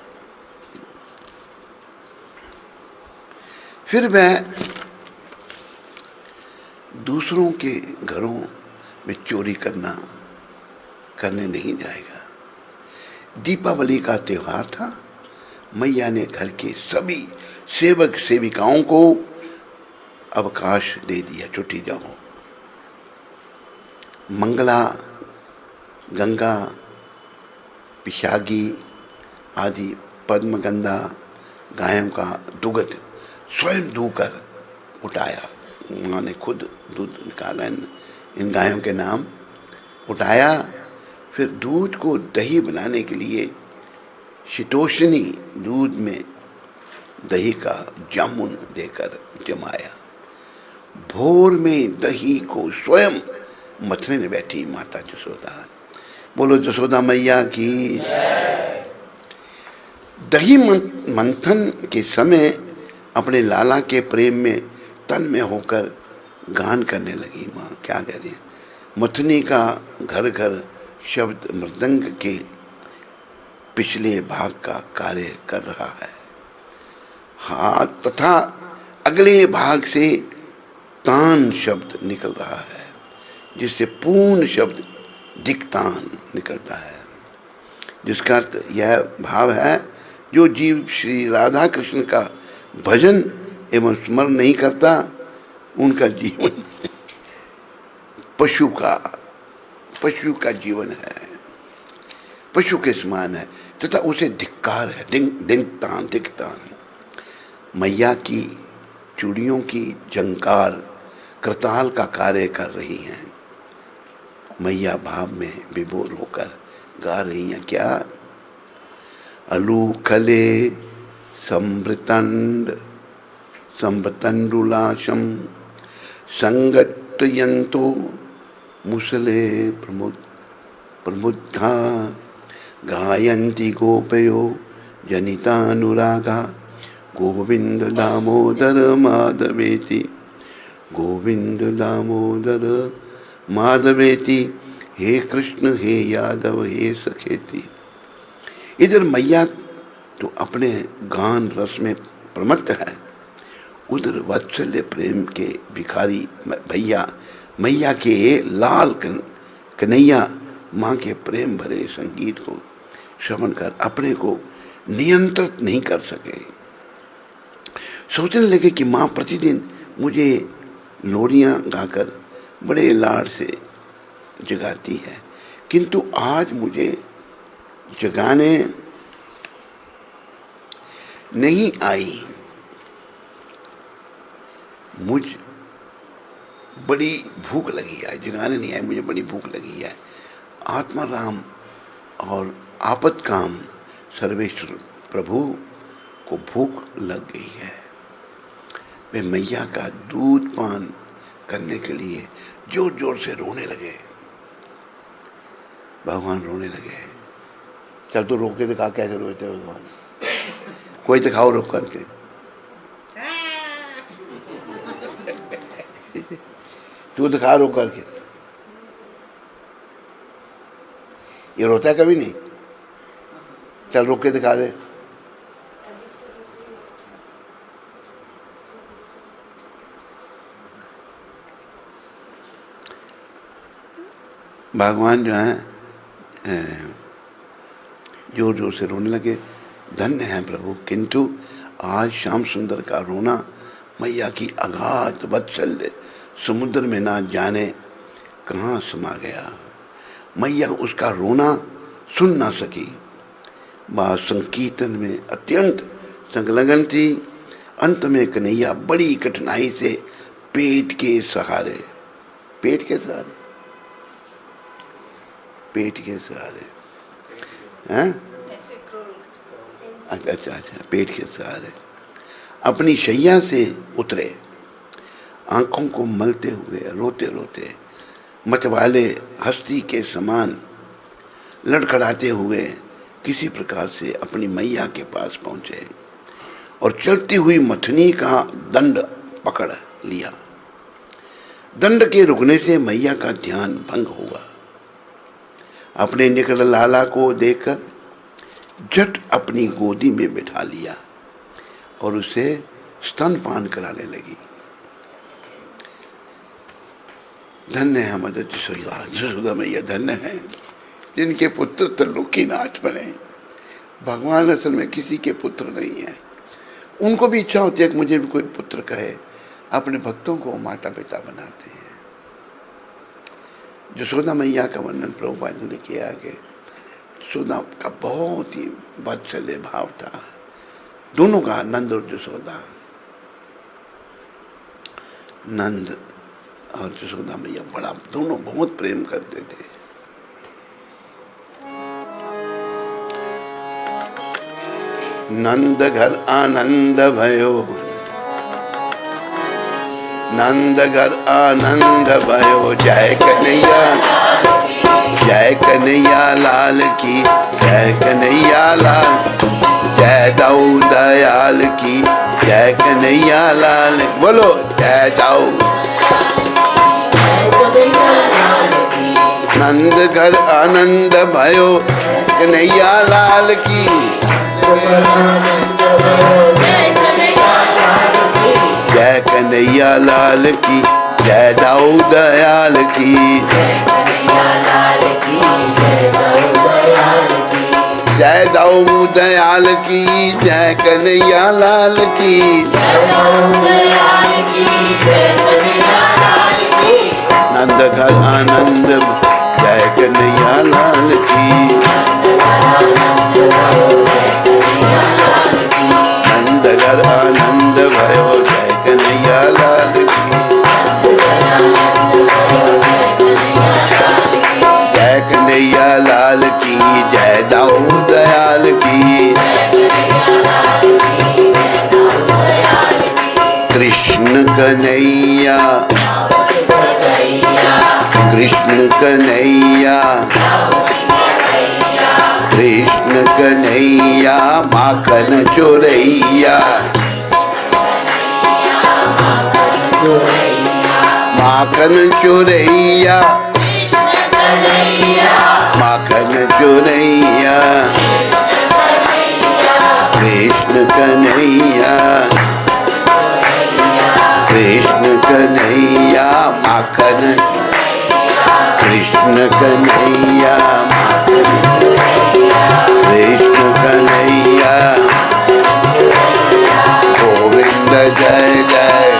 फिर वह दूसरों के घरों में चोरी करने नहीं जाएगा। दीपावली का त्योहार था। मैया ने घर के सभी सेवक सेविकाओं को अवकाश दे दिया, छुट्टी जाओ। मंगला, गंगा, पिशागी आदि पद्मगंधा गायों का दुग्ध स्वयं दूकर उठाया। उन्होंने खुद दूध निकाला, इन गायों के नाम उठाया। फिर दूध को दही बनाने के लिए शीतोष्णी दूध में दही का जामुन देकर जमाया। भोर में दही को स्वयं मथने में बैठी माता जसोदा। बोलो जसोदा मैया की। दही मंथन के समय अपने लाला के प्रेम में तन में होकर गान करने लगी। माँ क्या कह रही है, मथनी का घर घर शब्द मृदंग के पिछले भाग का कार्य कर रहा है। हाँ, तथा अगले भाग से तान शब्द निकल रहा है, जिससे पूर्ण शब्द दिक्तान निकलता है, जिसका अर्थ यह भाव है, जो जीव श्री राधा कृष्ण का भजन एवं स्मरण नहीं करता, उनका जीवन पशु का जीवन है, पशु के समान है, तथा उसे धिक्कार है, दिक्तान। मैया की चूड़ियों की झंकार करताल का कार्य कर रही हैं। मैया भाव में विभोर होकर गा रही हैं क्या, अलूखले संवृतंडुलाशम संगट्यंतो मुसले प्रमुद्धा गायन्ति गोपयो जनितानुरागा गोविंद दामोदर माधवेति गोविंद दामोदर माधवेति, हे कृष्ण हे यादव हे सखेती। इधर मैया तो अपने गान रस में प्रमत्त है, उधर वात्सल्य प्रेम के भिखारी भैया मैया के लाल कन्हैया माँ के प्रेम भरे संगीत को श्रवण कर अपने को नियंत्रित नहीं कर सके। सोचने लगे कि माँ प्रतिदिन मुझे लोरियां गाकर बड़े लाड से जगाती है, किंतु आज मुझे जगाने नहीं आई। मुझ बड़ी भूख लगी है, जगाने नहीं आई, मुझे बड़ी भूख लगी है। आत्मा राम और आपत काम सर्वेश्वर प्रभु को भूख लग गई है। वे मैया का दूध पान करने के लिए जोर जोर से रोने लगे। भगवान रोने लगे। चल तो रोक के दिखा कैसे रोते भगवान, कोई दिखाओ रोक करके। तू दिखा रोक करके। ये रोता है कभी नहीं? चल रोक के दिखा दे। भगवान जो है जोर जोर से रोने लगे। धन्य है प्रभु, किंतु आज श्याम सुंदर का रोना मैया की अगाध वात्सल्य समुद्र में ना जाने कहाँ समा गया। मैया उसका रोना सुन ना सकी। वह संकीर्तन में अत्यंत संलग्न थी। अंत में कन्हैया बड़ी कठिनाई से पेट के सहारे हैं? अच्छा, पेट के सहारे अपनी शैया से उतरे। आंखों को मलते हुए रोते रोते मतवाले हस्ती के समान लड़खड़ाते हुए किसी प्रकार से अपनी मैया के पास पहुंचे और चलती हुई मथनी का दंड पकड़ लिया। दंड के रुकने से मैया का ध्यान भंग हुआ। अपने निकट लाला को देखकर झट अपनी गोदी में बिठा लिया और उसे स्तनपान कराने लगी। धन्य है मदर जसोदा मैया, धन्य है जिनके पुत्र त्रिलोकीनाथ बने। भगवान असल में किसी के पुत्र नहीं है। उनको भी इच्छा होती है कि मुझे भी कोई पुत्र कहे। अपने भक्तों को माता पिता बनाते हैं। जसोदा मैया का वर्णन प्रभुपाद ने किया कि जसोदा का बहुत ही वात्सल्य भाव था। दोनों का, नंद और जसोदा, नंद और जसोदा मैया बड़ा दोनों बहुत प्रेम करते थे। नंद घर आनंद भयो, नंद घर आनंद भयो, जय कन्हैया लाल की, जय कन्हैया लाल, जय दाऊ दयाल की, जय कन्हैया लाल, बोलो जय दाऊ। नंद घर आनंद भयो, कन्हैया लाल की, जय कन्हैया लाल की, जय दाऊ दयाल की, जय दाऊ दयाल की, जय कन्हैया लाल की, नंद घर आनंद, जय कन्हैया लाल की, नंद घर आनंद भयो, जय कन्हैया लाल की, जय कन्हैया लाल की, जय दाऊ दयाल की, कृष्ण कन्हैया, कृष्ण कन्हैया, कृष्ण कन्हैया, माखन चोरैया, माखन चोरैया, माखन चोरैया, कृष्ण कन्हैया, कृष्ण कन्हैया, माखन, कृष्ण कन्हैया, कृष्ण कन्हैया, गोविंद जय जय,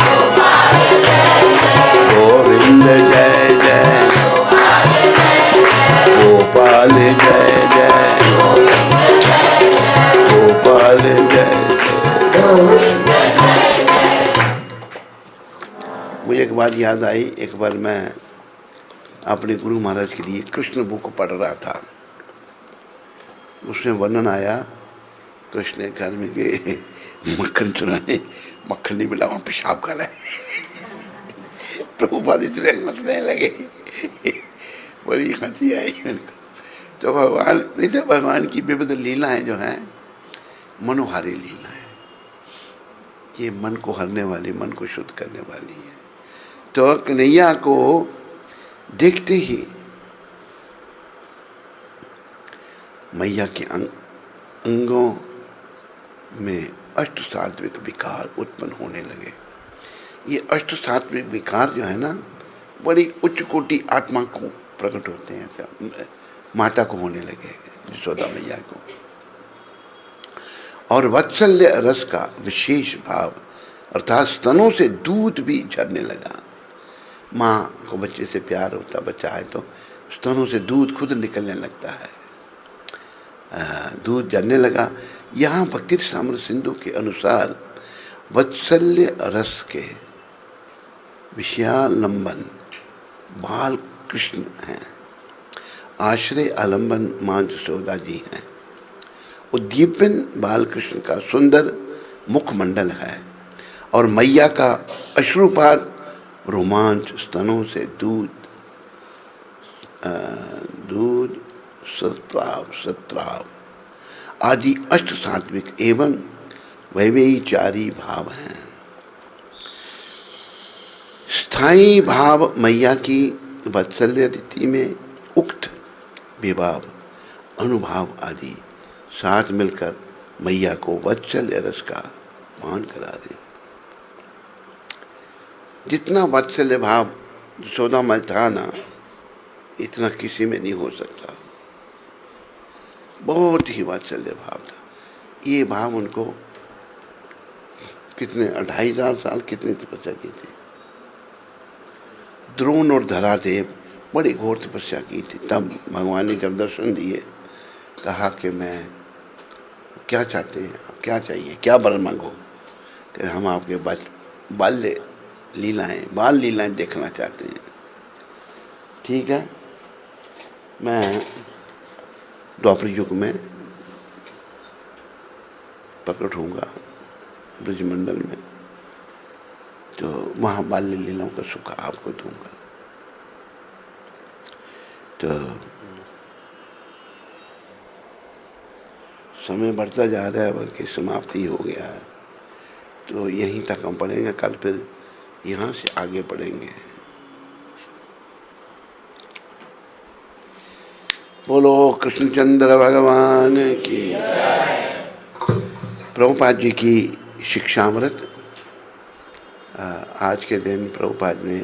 गोविंद जय जय, गोपाल जय जय, गोपाल जय जय। मुझे एक बात याद आई, एक बार मैं अपने गुरु महाराज के लिए कृष्ण बुक पढ़ रहा था। उसमें वर्णन आया, कृष्ण के घर में गए, मक्खन चुराने, मक्खन नहीं मिला, वहाँ पेशाब कर रहा है। प्रभुपाद इतने हंसने लगे, बड़ी हंसी आई उनको। तो भगवान, नहीं तो भगवान की विविध लीलाएं जो हैं मनोहारी लीलाएं, ये मन को हरने वाली, मन को शुद्ध करने वाली है। तो कन्हैया को देखते ही मैया के अंगों में अष्ट सात्विक विकार उत्पन्न होने लगे। ये अष्ट सात्विक विकार जो है ना, बड़ी उच्च कोटि आत्मा को प्रकट होते हैं। माता को होने लगे, यशोदा मैया को। और वात्सल्य रस का विशेष भाव, अर्थात स्तनों से दूध भी झरने लगा। माँ को बच्चे से प्यार होता, बच्चा है तो स्तनों से दूध खुद निकलने लगता है, दूध झरने लगा। यहाँ भक्ति रसामृत सिंधु के अनुसार वात्सल्य रस के विषयालंबन बाल कृष्ण हैं, आश्रय आलंबन माँ यशोदा जी हैं। उद्दीपन बाल कृष्ण का सुंदर मुखमंडल है और मैया का अश्रुपात रोमांच स्तनों से दूध सत्राव आदि अष्ट सात्विक एवं वैवेचारी भाव हैं। स्थायी भाव मैया की वात्सल्य रीति में उक्त विभाव, अनुभाव आदि साथ मिलकर मैया को वात्सल्य रस का पान करा दें। जितना वात्सल्य भाव यशोदा में था ना, इतना किसी में नहीं हो सकता। बहुत ही वात्सल्य भाव था। ये भाव उनको कितने 2500 साल कितनी तपस्या की थी। द्रोण और धरादेव बड़ी घोर तपस्या की थी। तब भगवान ने जब दर्शन दिए, कहा कि मैं क्या चाहते हैं, क्या चाहिए, क्या वर मांगो। कि हम आपके बाल्य लीलाएं, बाल लीलाएं देखना चाहते हैं। ठीक है, मैं द्वापर युग में प्रकट होऊंगा ब्रजमंडल में, तो वहाँ बाल्य लीलाओं का सुख आपको दूंगा। तो समय बढ़ता जा रहा है, बल्कि समाप्ति हो गया है, तो यहीं तक हम पढ़ेंगे। कल फिर यहाँ से आगे बढ़ेंगे। बोलो कृष्णचंद्र भगवान की। प्रभुपाद जी की शिक्षामृत। आज के दिन प्रभुपाद ने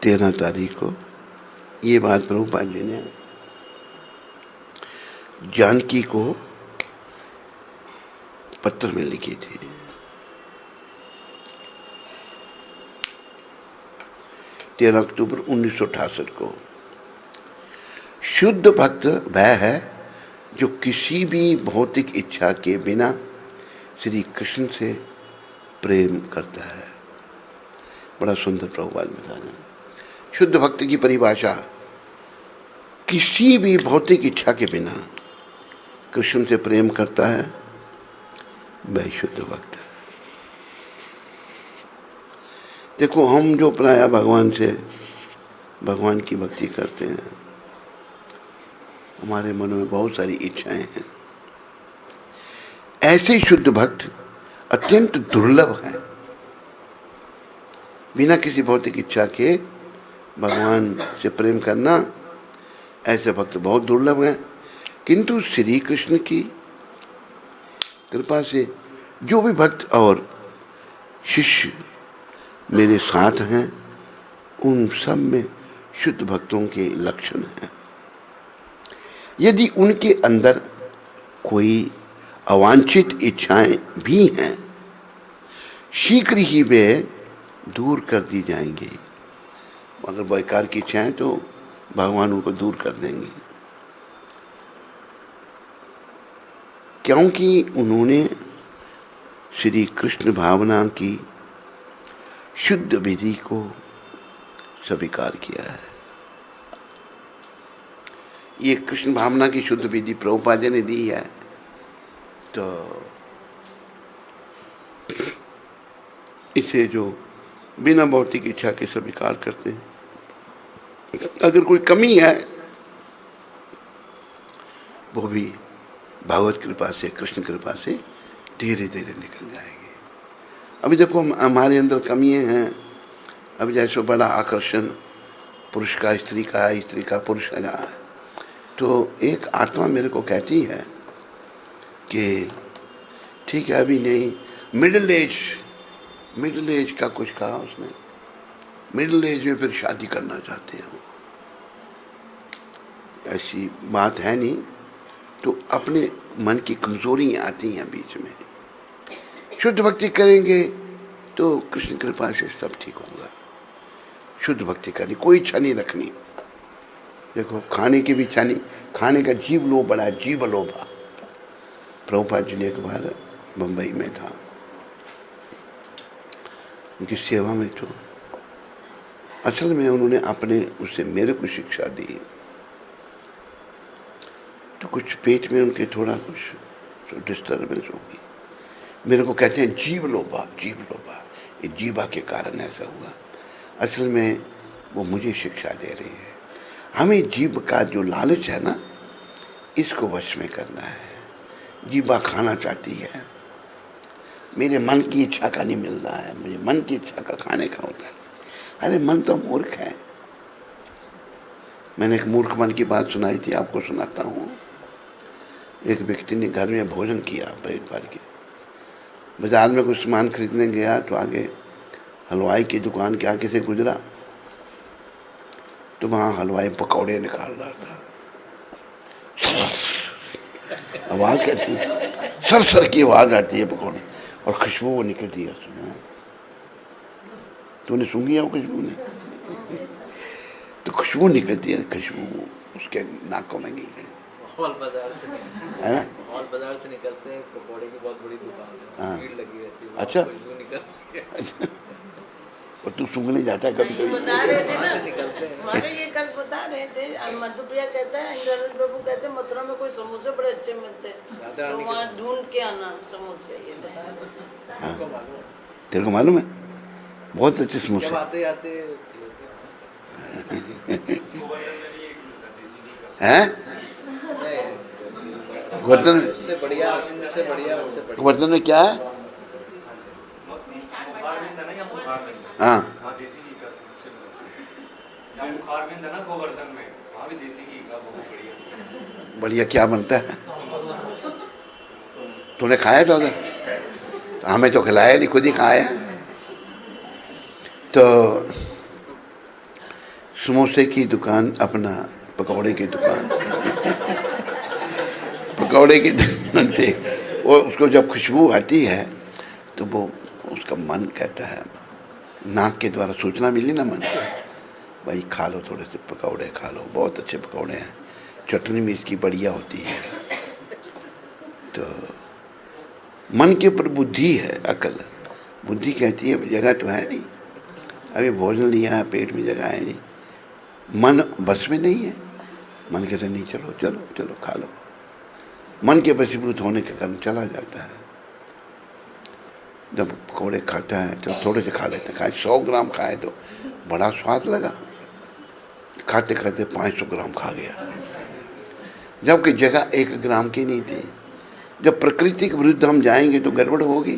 तेरह तारीख को ये बात प्रभुपाद जी ने जानकी को पत्र में लिखी थी। तेरह अक्टूबर 1968 को। शुद्ध भक्त वह है जो किसी भी भौतिक इच्छा के बिना श्री कृष्ण से प्रेम करता है। बड़ा सुंदर प्रभुपाद बताना। शुद्ध भक्त की परिभाषा, किसी भी भौतिक इच्छा के बिना कृष्ण से प्रेम करता है, वह शुद्ध भक्त है। देखो, हम जो प्राय भगवान से भगवान की भक्ति करते हैं, हमारे मन में बहुत सारी इच्छाएं हैं। ऐसे शुद्ध भक्त अत्यंत दुर्लभ हैं। बिना किसी भौतिक इच्छा के भगवान से प्रेम करना, ऐसे भक्त बहुत दुर्लभ हैं। किंतु श्री कृष्ण की कृपा से जो भी भक्त और शिष्य मेरे साथ हैं, उन सब में शुद्ध भक्तों के लक्षण हैं। यदि उनके अंदर कोई अवांछित इच्छाएं भी हैं, शीघ्र ही वे दूर कर दी जाएंगी। अगर बेकार की इच्छाएं तो भगवान उनको दूर कर देंगे, क्योंकि उन्होंने श्री कृष्ण भावना की शुद्ध विधि को स्वीकार किया है। ये कृष्ण भावना की शुद्ध विधि प्रभुपाद जी ने दी है, तो इसे जो बिना भौतिक इच्छा के स्वीकार करते हैं, अगर कोई कमी है वो भी भगवत कृपा से, कृष्ण कृपा से धीरे धीरे निकल जाएंगे। अभी देखो हमारे अंदर कमियां हैं। अभी जैसे बड़ा आकर्षण पुरुष का स्त्री का, स्त्री का पुरुष का, तो एक आत्मा मेरे को कहती है कि ठीक है अभी नहीं, मिडिल एज का कुछ कहा उसने, मिडिल एज में फिर शादी करना चाहते हैं। ऐसी बात है नहीं, तो अपने मन की कमजोरियां आती हैं बीच में। शुद्ध भक्ति करेंगे तो कृष्ण कृपा से सब ठीक होगा। शुद्ध भक्ति करनी, कोई इच्छा नहीं रखनी। देखो खाने की भी इच्छा नहीं, खाने का जीव लोभ बड़ा, जीव लोभा। प्रभुपाद जी ने एक बार बम्बई में था, उनकी सेवा में, तो असल में उन्होंने अपने उससे मेरे को शिक्षा दी। तो कुछ पेट में उनके थोड़ा कुछ डिस्टर्बेंस होगी। मेरे को कहते हैं जीव लोभा, ये जीवा के कारण ऐसा हुआ। असल में वो मुझे शिक्षा दे रही है, हमें जीव का जो लालच है ना, इसको वश में करना है। जीवा खाना चाहती है, मेरे मन की इच्छा का नहीं मिल रहा है, मुझे मन की इच्छा का खाने का होता है। अरे मन तो मूर्ख है। मैंने एक मूर्ख मन की बात सुनाई थी, आपको सुनाता हूँ। एक व्यक्ति ने घर में भोजन किया पेट भर के, बाजार में कुछ सामान खरीदने गया तो आगे हलवाई की दुकान के आगे से गुजरा, तो वहाँ हलवाई पकौड़े निकाल रहा था। आवाज़ कहती है, सर की आवाज़ आती है पकौड़े, और खुशबू वो निकलती है उसमें। तूने सूंघी है वो खुशबू ने? तो खुशबू निकलती है, खुशबू उसके नाकों में गई है। हॉल बाजार से निकलते हैं, पकौड़े की बहुत बड़ी दुकान है, भीड़ लगी रहती है। अच्छा, खुशबू निकलती है। अच्छा। और तू सूंघने जाता है कभी कभी? बता रहे थे ना, निकलते हैं। हमारे ये कल बता रहे थे, मधुप्रिया कहता है, इंद्रजीत प्रभु कहते हैं मथुरा में कोई समोसे बड़े अच्छे मिलते हैं, तो वहाँ ढूंढ के आना समोसे। ये बता रहे थे। तेरे को मालूम है? बहुत अच्छे समोसे। जब आते आते हैं बर्तन, उससे बढ़िया बर्तन में क्या है? हाँ, बढ़िया। क्या बनता है? तूने खाया था उधर? तो हमें तो खिलाया नहीं, खुद ही खाया। तो समोसे की दुकान, अपना पकौड़े की दुकान, पकौड़े की दुकान से वो उसको जब खुशबू आती है तो वो उसका मन कहता है, नाक के द्वारा सूचना मिली ना मन को, भाई खा लो, थोड़े से पकौड़े खा लो, बहुत अच्छे पकौड़े हैं, चटनी भी इसकी बढ़िया होती है। तो मन के ऊपर बुद्धि है, अकल। बुद्धि कहती है जगह तो है नहीं, अभी भोजन लिया है, पेट में जगह है नहीं, मन बस में नहीं है। मन कहते नहीं, चलो चलो चलो खा लो। मन के वशीभूत होने के कारण चला जाता है। जब पकौड़े खाता है तो थोड़े से खा लेते हैं, खाए 100 ग्राम खाए तो बड़ा स्वाद लगा, खाते खाते 500 ग्राम खा गया, जबकि जगह 1 ग्राम की नहीं थी। जब प्रकृति के विरुद्ध हम जाएंगे तो गड़बड़ होगी।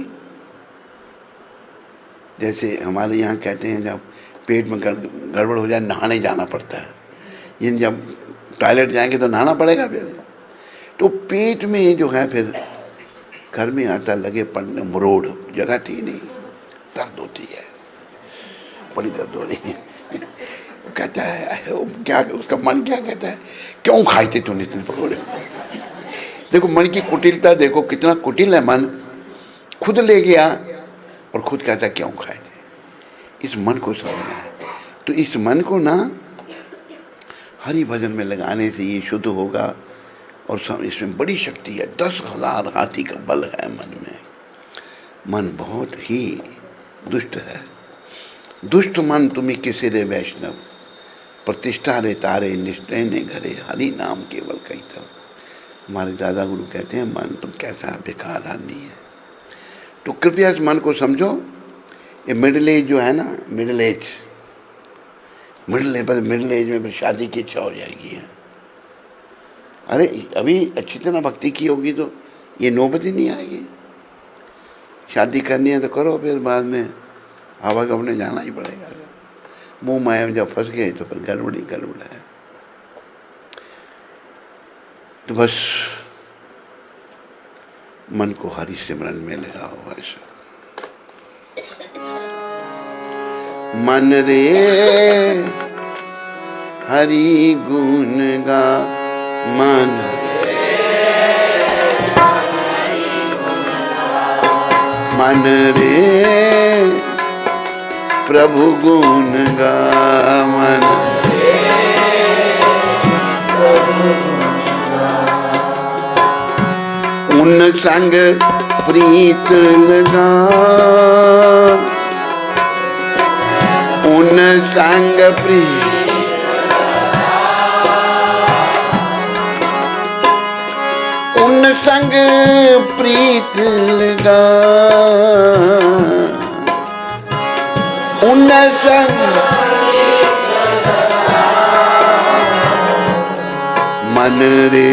जैसे हमारे यहाँ कहते हैं जब पेट में गड़बड़ हो जाए नहाने जाना पड़ता है, ये जब टॉयलेट जाएंगे तो नहाना पड़ेगा फिर। तो पेट में जो है फिर घर में आता लगे पड़ने मरोड़, जगह थी नहीं, दर्द होती है, बड़ी दर्द हो रही है। कहता है वो क्या, उसका मन क्या कहता है, क्यों खाए थे तूने इतने पकौड़े। देखो मन की कुटिलता, देखो कितना कुटिल है मन। खुद ले गया और खुद कहता क्यों खाए थे। इस मन को समझना है। तो इस मन को ना हरि भजन में लगाने से ये शुद्ध होगा। और इसमें बड़ी शक्ति है, 10,000 हाथी का बल है मन में। मन बहुत ही दुष्ट है। दुष्ट मन तुम्हें किसे रे वैष्णव, प्रतिष्ठा रे तारे निष्ठा ने घरे, हरि नाम केवल कही तब। हमारे दादा गुरु कहते हैं मन तुम कैसा बेकार आदमी है। तो कृपया इस मन को समझो। ये मिडिल एज जो है ना, मिडिल एज में फिर शादी की इच्छा हो जाएगी। अरे अभी अच्छी तरह भक्ति की होगी तो ये नौबत ही नहीं आएगी। शादी करनी है तो करो, फिर बाद में हवा कपने जाना ही पड़ेगा। मुंह माया में जब फंस गए तो फिर गड़बड़ है। तो बस मन को हरि सिमरन में लगाओ। ऐसा मन रे हरि गुण गा, मन मन रे प्रभु गुण गा, मन उन संग प्रीत लगा, उन संग प्रीत उन संग प्रीत लगा, उन संग मन रे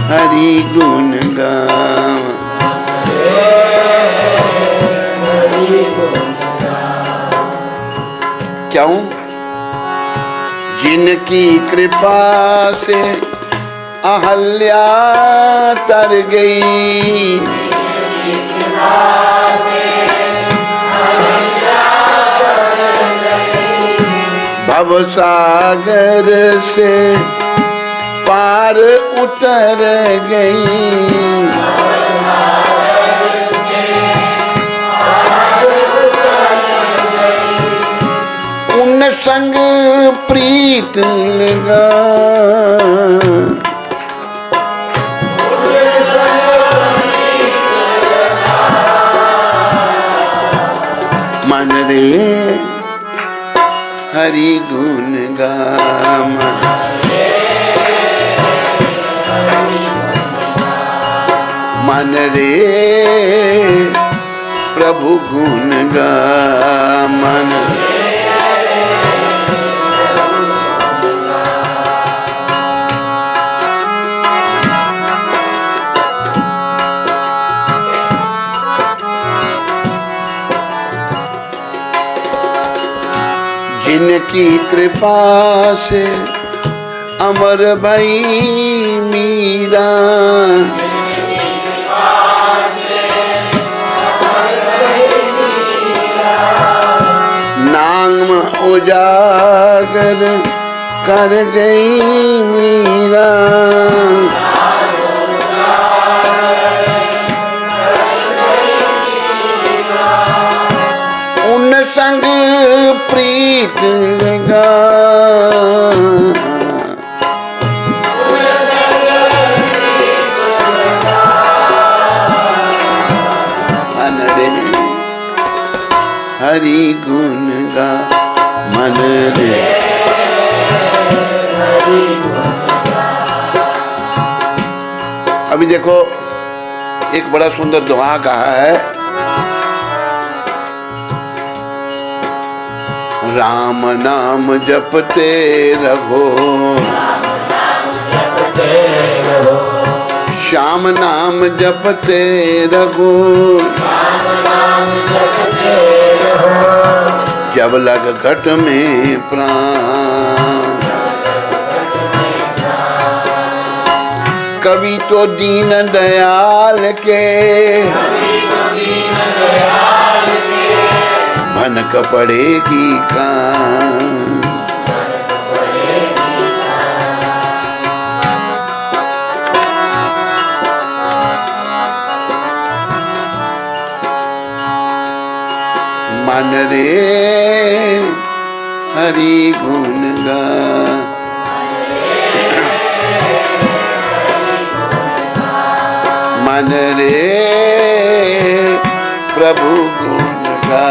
हरि गुण गा। क्यों? जिनकी कृपा से अहल्या तर गई, भवसागर से पार उतर गई, उन संग प्रीत लगा, मन रे हरि गुण गा, मन रे प्रभु गुण गा, मन जिनकी कृपा से अमर भई मीरा, नाम उजागर कर गई मीरा, उन संग प्रीत लगा, मन रे हरि गुण गा, मन रे अभी देखो एक बड़ा सुंदर दुआ कहा है, राम नाम जपते रहो, श्याम नाम जपते रहो, जब लग घट में प्राण। कभी तो दीन दयाल के भनक पड़ेगी कान। मन रे हरि गुण गा, मन रे प्रभु गुण गा।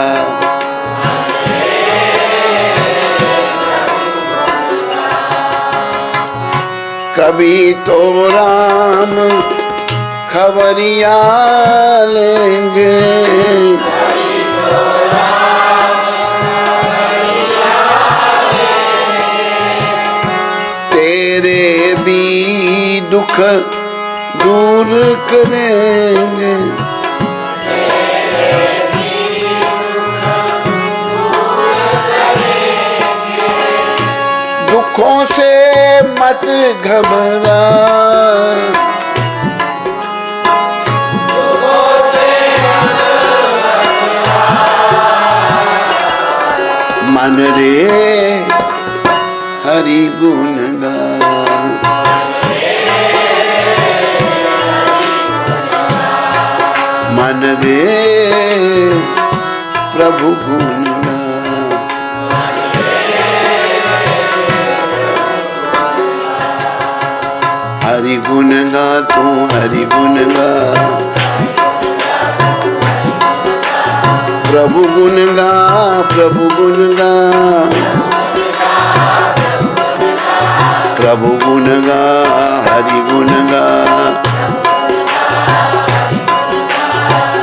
कभी तो राम खबरिया लेंगे, तेरे भी दुख दूर करेंगे। दुखों से मत घबरा, मन रे हरि गुण गा। मन रे प्रभु गुण गा। हरि गुण गा तू हरि गुण गा, प्रभु गुण गा प्रभु गुण गा, प्रभु गुण गा हरि गुण गा,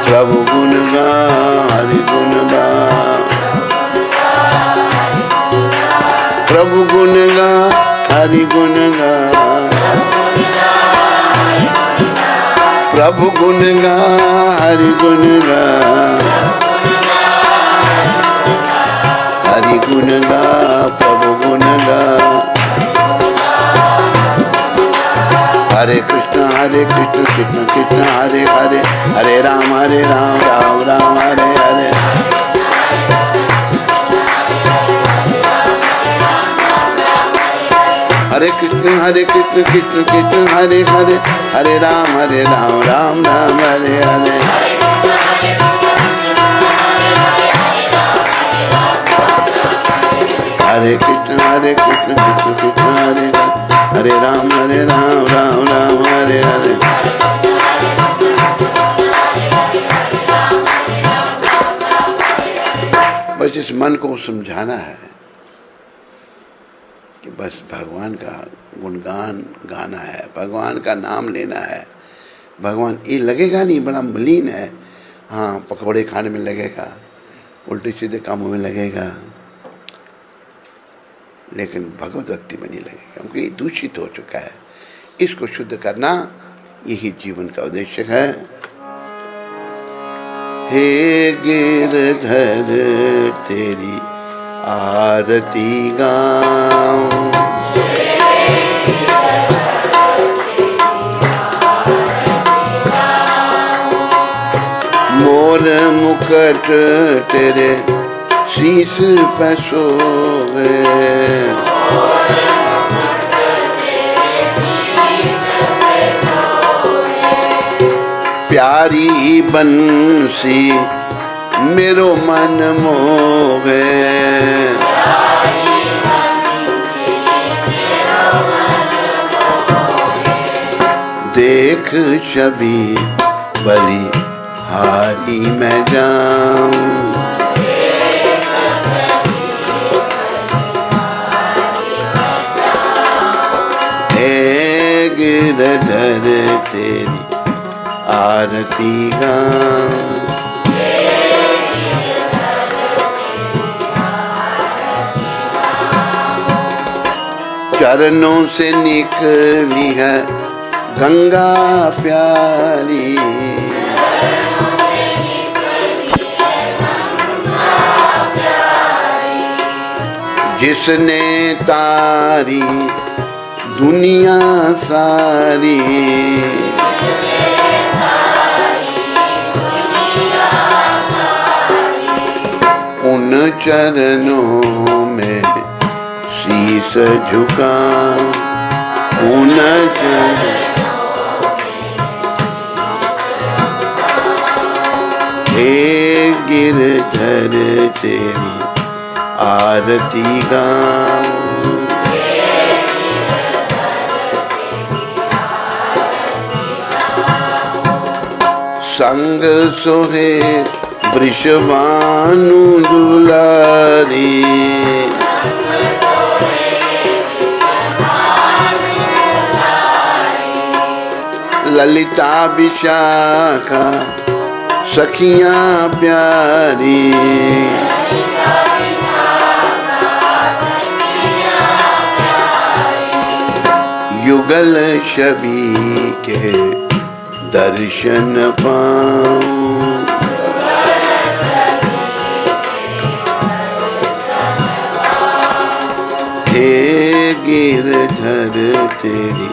प्रभु गुण गा हरि गुण गा, प्रभु गुण गा हरि गुण गा, प्रभु गुण गा हरि गुण गा, हरि गुण गा प्रभु गुण गा। हरे कृष्ण कृष्ण कृष्ण हरे हरे, हरे राम राम राम हरे हरे। हरे कृष्ण कृष्ण कृष्ण हरे हरे, हरे राम राम राम हरे हरे। हरे कृष्ण कृष्ण कृष्ण हरे हरे, हरे राम राम राम हरे हरे। बस इस मन को समझाना है कि बस भगवान का गुणगान गाना है, भगवान का नाम लेना है। भगवान ये लगेगा नहीं बड़ा मलिन है, हाँ पकौड़े खाने में लगेगा, उल्टे सीधे कामों में लगेगा, लेकिन भगवत भक्ति में नहीं लगेगा, क्योंकि ये दूषित हो चुका है। इसको शुद्ध करना यही जीवन का उद्देश्य है। हे गिरधर तेरी आरती गाऊं, मोर मुकुट तेरे शीश पे सोवे, प्यारी बंसी मेरो मन मोहे, देख छवि बलि हारी मैं जाऊं, हे गिरधर तेरी आरती गाऊं, चरणों से निकली है गंगा प्यारी, जिसने तारी दुनिया सारी, उन चरणों में शीश झुका, उन हे गिरधर तेरी आरती गाऊं, संग सोहे वृषभानु दुलारी, ललिता विशाखा सखियां प्यारी, युगल छवि के दर्शन पाऊं, हे गिरधर तेरी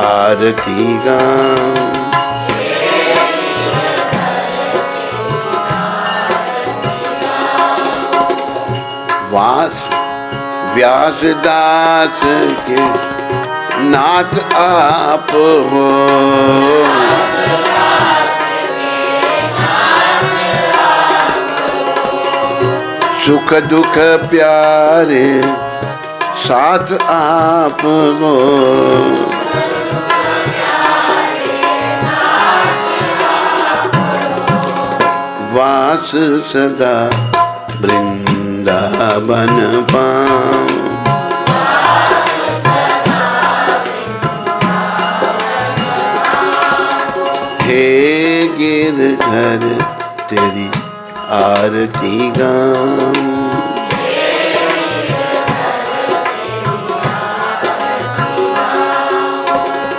आरती गाऊं, व्यास दास के नाथ आप हो, सुख दुख प्यारे साथ आप हो, वास सदा वृंदावन पाऊं, हे गिरधर तेरी आरती गाऊं,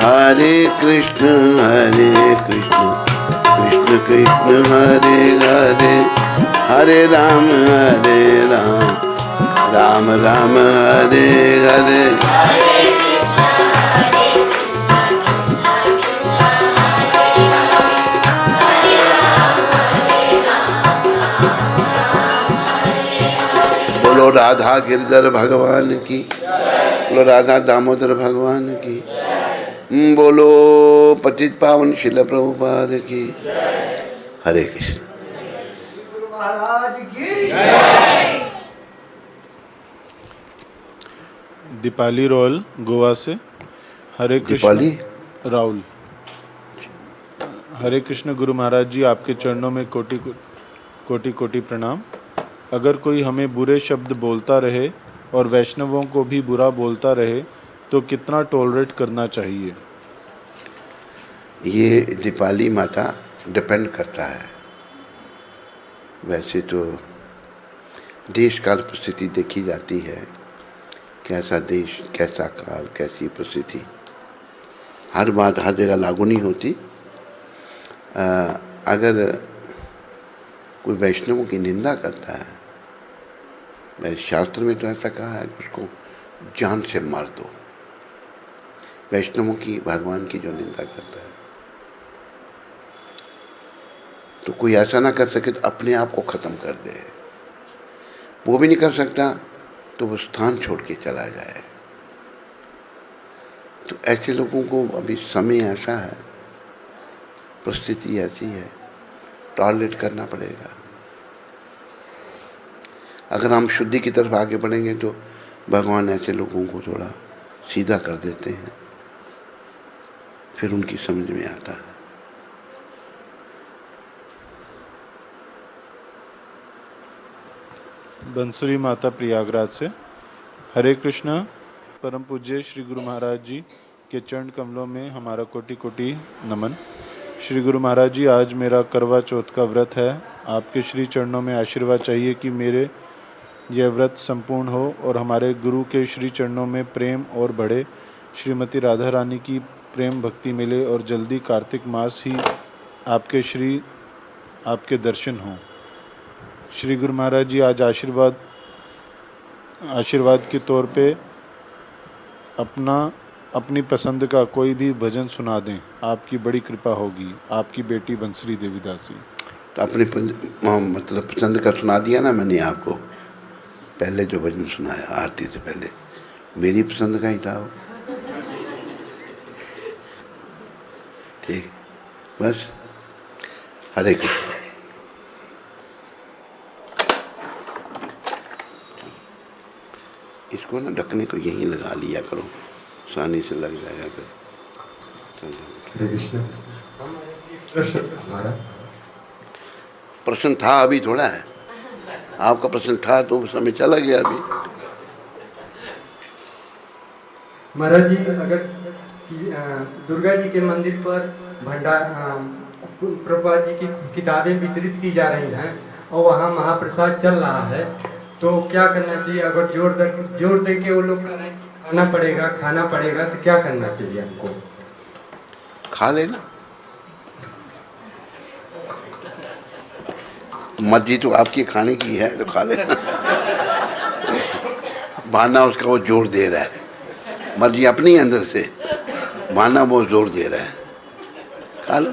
हरे कृष्ण कृष्ण कृष्ण हरे हरे, हरे राम राम राम हरे हरे, बोलो राधा गिरधर भगवान की, बोलो राधा दामोदर भगवान की, बोलो पतित पावन शिल प्रभुपाद की। हरे कृष्ण। दीपाली रोल गोवा से। हरे कृष्ण। दीपाली राहुल। हरे कृष्ण गुरु महाराज जी, आपके चरणों में कोटि कोटि प्रणाम। अगर कोई हमें बुरे शब्द बोलता रहे और वैष्णवों को भी बुरा बोलता रहे तो कितना टॉलरेट करना चाहिए? ये दीपाली माता डिपेंड करता है। वैसे तो देश काल परिस्थिति देखी जाती है, कैसा देश, कैसा काल, कैसी परिस्थिति, हर बात हर जगह लागू नहीं होती। अगर कोई वैष्णवों की निंदा करता है, मेरे शास्त्र में तो ऐसा कहा है कि उसको जान से मार दो। वैष्णवों की, भगवान की जो निंदा करता है, तो कोई ऐसा ना कर सके तो अपने आप को ख़त्म कर दे। वो भी नहीं कर सकता तो वो स्थान छोड़ के चला जाए। तो ऐसे लोगों को अभी समय ऐसा है, परिस्थिति ऐसी है, टॉलरेट करना पड़ेगा। अगर हम शुद्धि की तरफ आगे बढ़ेंगे तो भगवान ऐसे लोगों को थोड़ा सीधा कर देते हैं, फिर उनकी समझ में आता है। बंसुरी माता प्रयागराज से। हरे कृष्ण। परम पूज्य श्री गुरु महाराज जी के चरण कमलों में हमारा कोटि कोटि नमन। श्री गुरु महाराज जी, आज मेरा करवा चौथ का व्रत है। आपके श्री चरणों में आशीर्वाद चाहिए कि मेरे यह व्रत संपूर्ण हो और हमारे गुरु के श्री चरणों में प्रेम और बढ़े। श्रीमती राधा रानी की प्रेम भक्ति मिले और जल्दी कार्तिक मास ही आपके दर्शन हों। श्री गुरु महाराज जी आज आशीर्वाद के तौर पे अपनी पसंद का कोई भी भजन सुना दें, आपकी बड़ी कृपा होगी। आपकी बेटी बंसरी देवीदासी। तो अपने मतलब पसंद का सुना दिया ना मैंने आपको, पहले जो भजन सुनाया आरती से पहले मेरी पसंद का ही था वो। ठीक, बस। हरे कृष्ण। इसको ना ढकने को यहीं लगा लिया करो, आसानी से लग जाएगा फिर। हरे कृष्ण। हमारा प्रश्न था, अभी थोड़ा है। आपका प्रश्न था तो समय चला गया अभी। महाराज जी, अगर दुर्गा जी के मंदिर पर भंडार प्रभुपाद जी की किताबें वितरित की जा रही हैं और वहाँ महाप्रसाद चल रहा है, तो क्या करना चाहिए? अगर जोर दे के वो लोग कह रहे हैं कि खाना पड़ेगा तो क्या करना चाहिए हमको? खा लेना, मर्जी तो आपकी खाने की है तो खा लेना। बहाना उसका वो जोर दे रहा है, मर्जी अपनी अंदर से, बहाना वो जोर दे रहा है, खा लो।